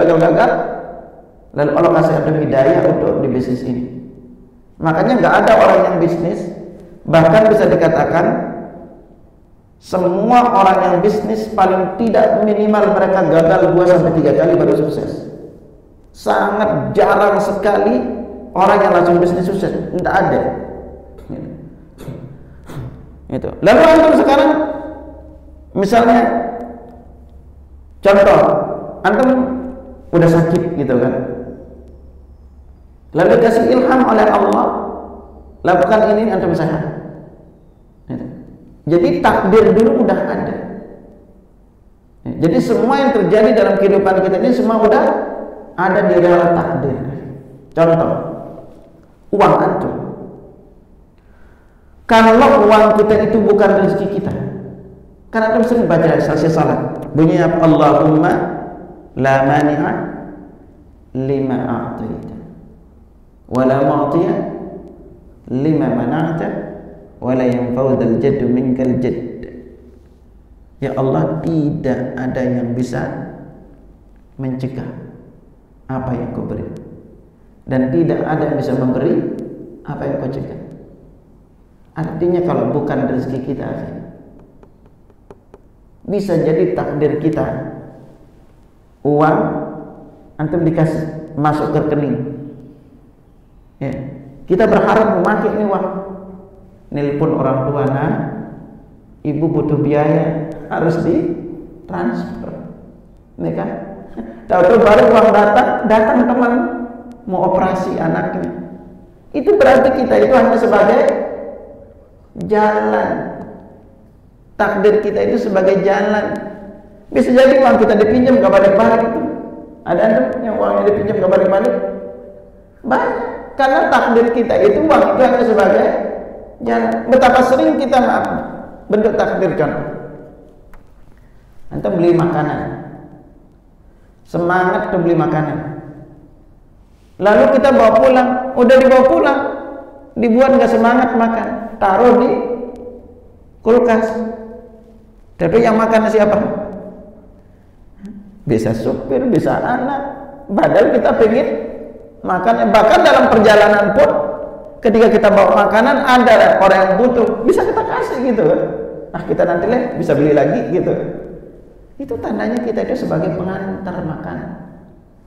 lalu Allah kasih antum hidayah untuk di bisnis ini. Makanya nggak ada orang yang bisnis, bahkan bisa dikatakan semua orang yang bisnis paling tidak minimal mereka gagal 2-3 kali baru sukses. Sangat jarang sekali orang yang langsung bisnis sukses, tidak ada. Itu. Lalu antum sekarang misalnya contoh, antum udah sakit gitu kan, lalu dikasih ilham oleh Allah, lakukan ini, antum sehat. Jadi takdir dulu udah ada. Jadi semua yang terjadi dalam kehidupan kita ini semua udah ada di dalam takdir. Contoh, uang antum. Kalau uang kita itu bukan rezeki kita, kan antum sering baca selesai salat, bunyinya Allahumma la mani'a lima a'taita wala mu'tiya lima mana'ta wala yanfa'u dzal jaddu minkal jadd. Ya Allah, tidak ada yang bisa mencegah apa yang kau beri, dan tidak ada yang bisa memberi apa yang kau cegah. Artinya kalau bukan rezeki kita, bisa jadi takdir kita uang antum dikasih masuk ke rekening, ya, kita berharap memakai ini uang, nelpon orang tua, nah ibu butuh biaya, harus ditransfer, ini kan? Tahu-tahu baru uang datang teman mau operasi anaknya. Itu berarti kita itu hanya sebagai jalan. Takdir kita itu sebagai jalan. Bisa jadi uang kita dipinjam gak balik-balik. Ada yang uangnya dipinjam gak balik-balik? Banyak. Karena takdir kita itu uang itu hanya sebagai jalan. Betapa sering kita bentuk takdir contoh. Antum beli makanan, semangat tuh beli makanan, lalu kita bawa pulang, udah dibawa pulang, dibuat gak semangat makan, taruh di kulkas. Tapi yang makan siapa? Bisa supir, bisa anak. Padahal kita pengen makan. Bahkan dalam perjalanan pun, ketika kita bawa makanan, ada orang yang butuh, bisa kita kasih gitu. Nah kita nanti bisa beli lagi gitu. Itu tandanya kita itu sebagai pengantar makanan.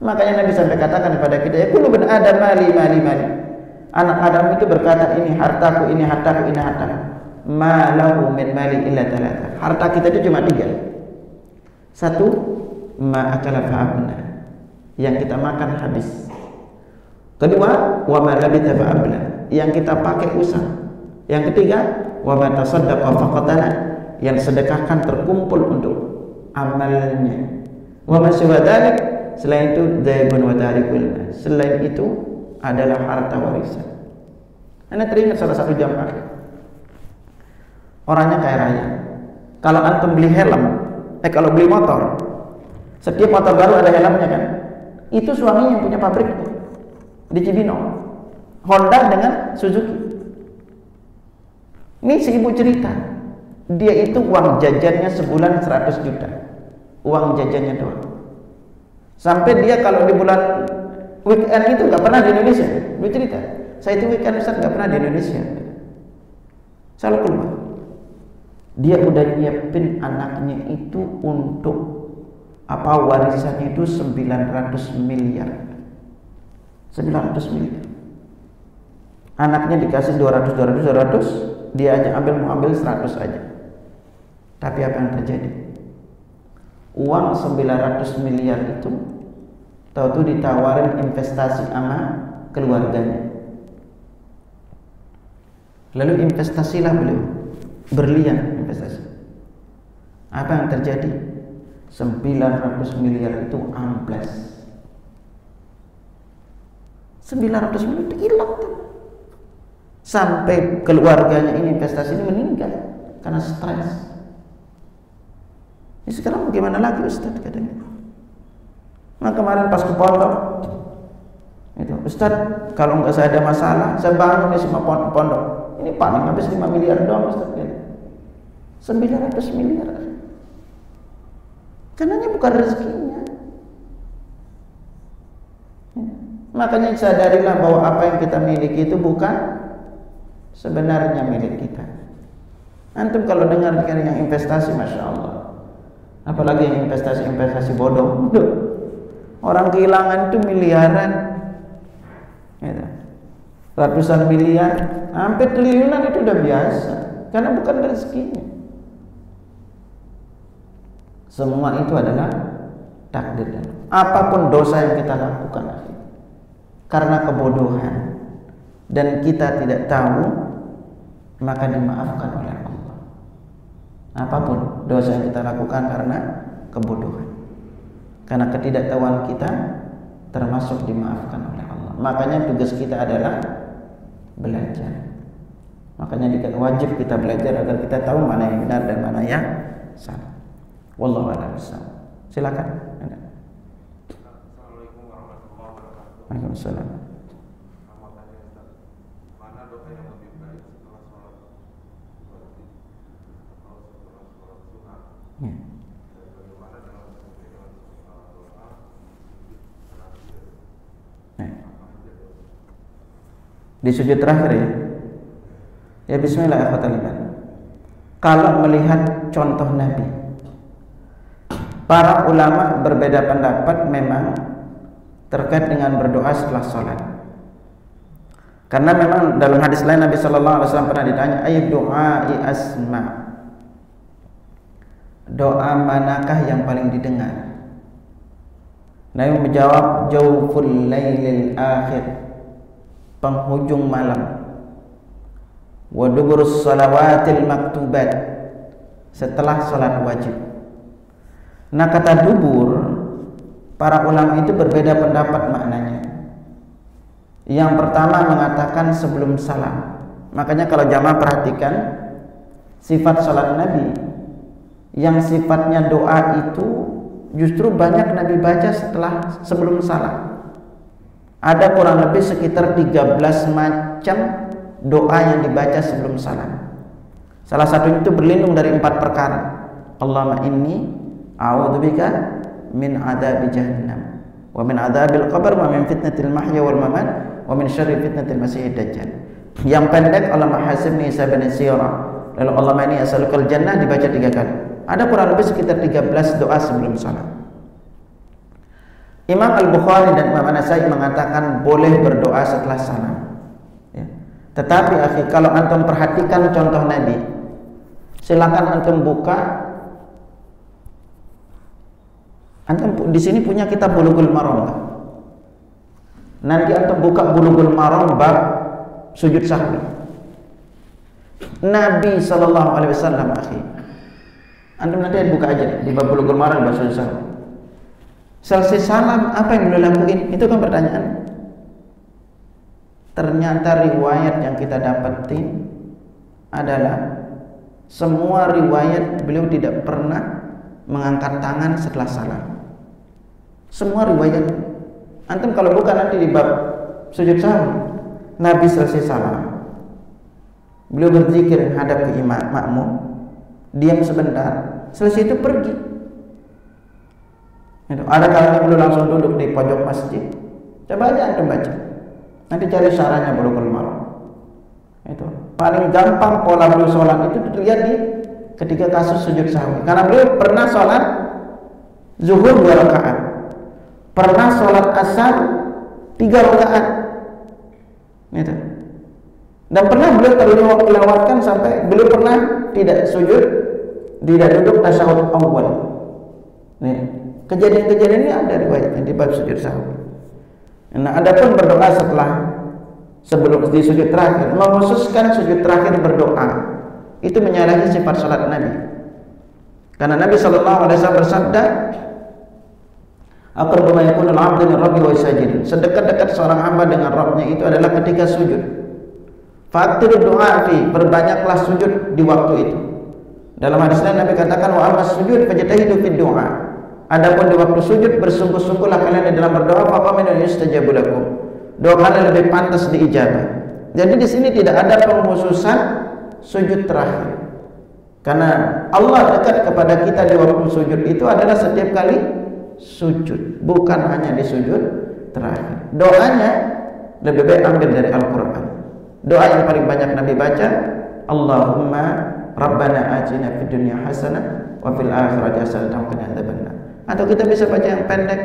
Makanya Nabi sampai katakan kepada kita, ya kullu bin adam mali. Anak Adam itu berkata, ini hartaku, ini hartaku, ini hartaku. Ma lahu min mali illa thalatha. Harta kita itu cuma 3. 1, ma akala fa'abna, yang kita makan habis. Kedua, wa ma labitha fa'abla, yang kita pakai usang. Yang ketiga, wa ma tasaddaqa faqatana, yang sedekahkan terkumpul untuk amalnya. Wa ma siwa dzalik, selain itu dhaibun wa tarikul, selain itu adalah harta warisan. Anda teringat salah satu jam akhir, orangnya kaya raya. Kalau antum beli helm, kalau beli motor, setiap motor baru ada helmnya kan? Itu suaminya yang punya pabrik di Cibinong, Honda dengan Suzuki. Ini si ibu cerita, dia itu uang jajannya sebulan 100 juta, uang jajannya doang. Sampai dia kalau di bulan weekend itu nggak pernah di Indonesia. Dia cerita, saya itu weekend Ustaz nggak pernah di Indonesia, selalu keluar. Dia udah nyiapin anaknya itu untuk warisannya itu 900 miliar. 900 miliar. Anaknya dikasih 200, dia aja mau ambil 100 aja. Tapi apa yang terjadi? Uang 900 miliar itu tahu-tahu ditawarin investasi sama keluarganya. Lalu investasilah beliau, berlian investasi. Apa yang terjadi? 900 miliar itu amblas. 900 miliar itu hilang tuh. Sampai keluarganya ini investasi ini meninggal karena stres. Ini sekarang bagaimana lagi Ustaz katanya? Nah kemarin pas ke pondok itu, Ustaz kalau nggak saya ada masalah, saya bangun nih semua pondok. Ini paling habis 5 miliar doang Ustaz. 900 miliar. Karenanya bukan rezekinya. Makanya sadarilah bahwa apa yang kita miliki itu bukan sebenarnya milik kita. Antum kalau dengar yang investasi, masya Allah, apalagi yang investasi bodoh, orang kehilangan itu miliaran, ratusan miliar, hampir triliunan itu udah biasa, karena bukan rezekinya. Semua itu adalah takdir. Apapun dosa yang kita lakukan karena kebodohan dan kita tidak tahu, maka dimaafkan oleh Allah. Apapun dosa yang kita lakukan karena kebodohan, karena ketidaktahuan kita, termasuk dimaafkan oleh Allah. Makanya tugas kita adalah belajar. Makanya wajib kita belajar agar kita tahu mana yang benar dan mana yang salah. Wallahu a'lam bishawab. Silakan. Assalamualaikum warahmatullahi wabarakatuh. Waalaikumsalam. Mana doa yang lebih baik setelah sholat wajib atau setelah sholat sunat? Ya. Dan bagaimana dengan doa terakhir? Di sujud terakhir ya. Ya bismillahirrahmanirrahim. Kalau melihat contoh Nabi, para ulama berbeda pendapat memang terkait dengan berdoa setelah sholat. Karena memang dalam hadis lain Nabi Sallallahu Alaihi Wasallam pernah ditanya, ayat doa asma, doa manakah yang paling didengar? Nabi menjawab, jawful lailil akhir, penghujung malam, wa duburus salawatil maktubat, setelah salat wajib. Nah, kata dubur, para ulama itu berbeda pendapat maknanya. Yang pertama mengatakan sebelum salam. Makanya kalau jamaah perhatikan sifat salat Nabi yang sifatnya doa itu justru banyak Nabi baca sebelum salam. Ada kurang lebih sekitar 13 macam doa yang dibaca sebelum salam. Salah satunya itu berlindung dari 4 perkara. Allahumma inni a'udzubika min adzabi jahannam wa min adzabil qabr wa min fitnatil mahya wal mamat wa min syarri fitnatil masiihid dajjal. Yang pendek, Allahumma hasibni hisaban yasira. Lalu Allahumma inni as'alukal jannah dibaca 3 kali. Ada kurang lebih sekitar 13 doa sebelum salam. Imam Al-Bukhari dan Imam An-Nasai mengatakan boleh berdoa setelah salam. Ya. Tetapi akhi, kalau antum perhatikan contoh Nabi, silakan antum buka. Antum di sini punya kitab Bulughul Maram. Nanti antum buka Bulughul Maram bab sujud sahwi. Nabi SAW, akhi, antum nanti buka aja di bab Bulughul Maram bab sujud sahwi. Selesai salam, apa yang beliau lakuin? Itu kan pertanyaan. Ternyata riwayat yang kita dapetin adalah semua riwayat beliau tidak pernah mengangkat tangan setelah salam. Semua riwayat. Antum kalau buka nanti di bab sujud sahwi, Nabi selesai salam, beliau berzikir hadap ke imam makmum, diam sebentar, selesai itu pergi. Ada kalanya beliau langsung duduk di pojok masjid. Coba aja antum baca. Nanti cari syarahnya Bulughul Maram. Itu paling gampang pola beliau sholat itu dilihat di ketika kasus sujud sahwi. Karena beliau pernah sholat zuhur 2 rakaat, pernah sholat asar 3 rakaat. Itu. Dan pernah beliau terlewatkan sampai beliau pernah tidak sujud, tidak duduk tasyahud awal. Nih. Kejadian-kejadian ini ada riwayatnya di bab sujud sahwi. Nah, adapun berdoa sebelum di sujud terakhir, mengkhususkan sujud terakhir berdoa, itu menyalahi sifat salat Nabi. Karena Nabi SAW bersabda, aqrabu ma yakunu al-'abdu min rabbihi wa sajid. Sedekat-dekat seorang hamba dengan Rabbnya itu adalah ketika sujud. Fa'aktiru du'a fi, berbanyaklah sujud di waktu itu. Dalam hadis lain Nabi katakan, wa amma sujud fajtahidu fi du'a. Adapun di waktu sujud bersungguh-sungguhlah kalian di dalam berdoa, faqaminu yustajabu lakum. Doa kalian lebih pantas diijabah. Jadi di sini tidak ada pengkhususan sujud terakhir. Karena Allah dekat kepada kita di waktu sujud itu adalah setiap kali sujud, bukan hanya di sujud terakhir. Doanya lebih baik ambil dari Al-Qur'an. Doa yang paling banyak Nabi baca, Allahumma Rabbana atina fid dunya hasanah wa fil akhirati hasanah wa qina adzabannar. Atau kita bisa baca yang pendek,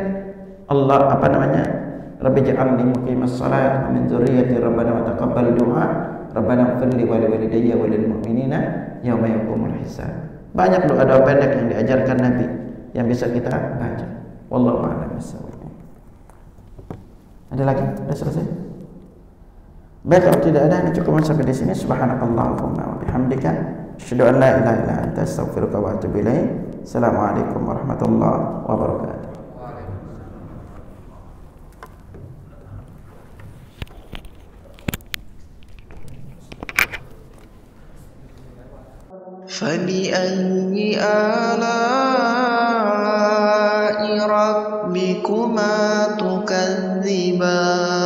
Rabbi ja'alni muqimas shalah wa min dzurriyyati rabbana wa taqabbal du'a rabbana ighfirli wa liwalidayya wa lil mu'minina yauma yaqumul hisab. Banyak doa-doa pendek yang diajarkan Nabi yang bisa kita baca. Wallahu a'lam bishawab. Ada lagi? Sudah selesai? Baik, kalau tidak ada, ini cukup sampai di sini. Subhanakallahumma wa bihamdika asyhadu an la ilaha illa anta astaghfiruka wa atubu ilaik. Assalamualaikum warahmatullahi wabarakatuh. فبأي آلاء ربكما تكذبان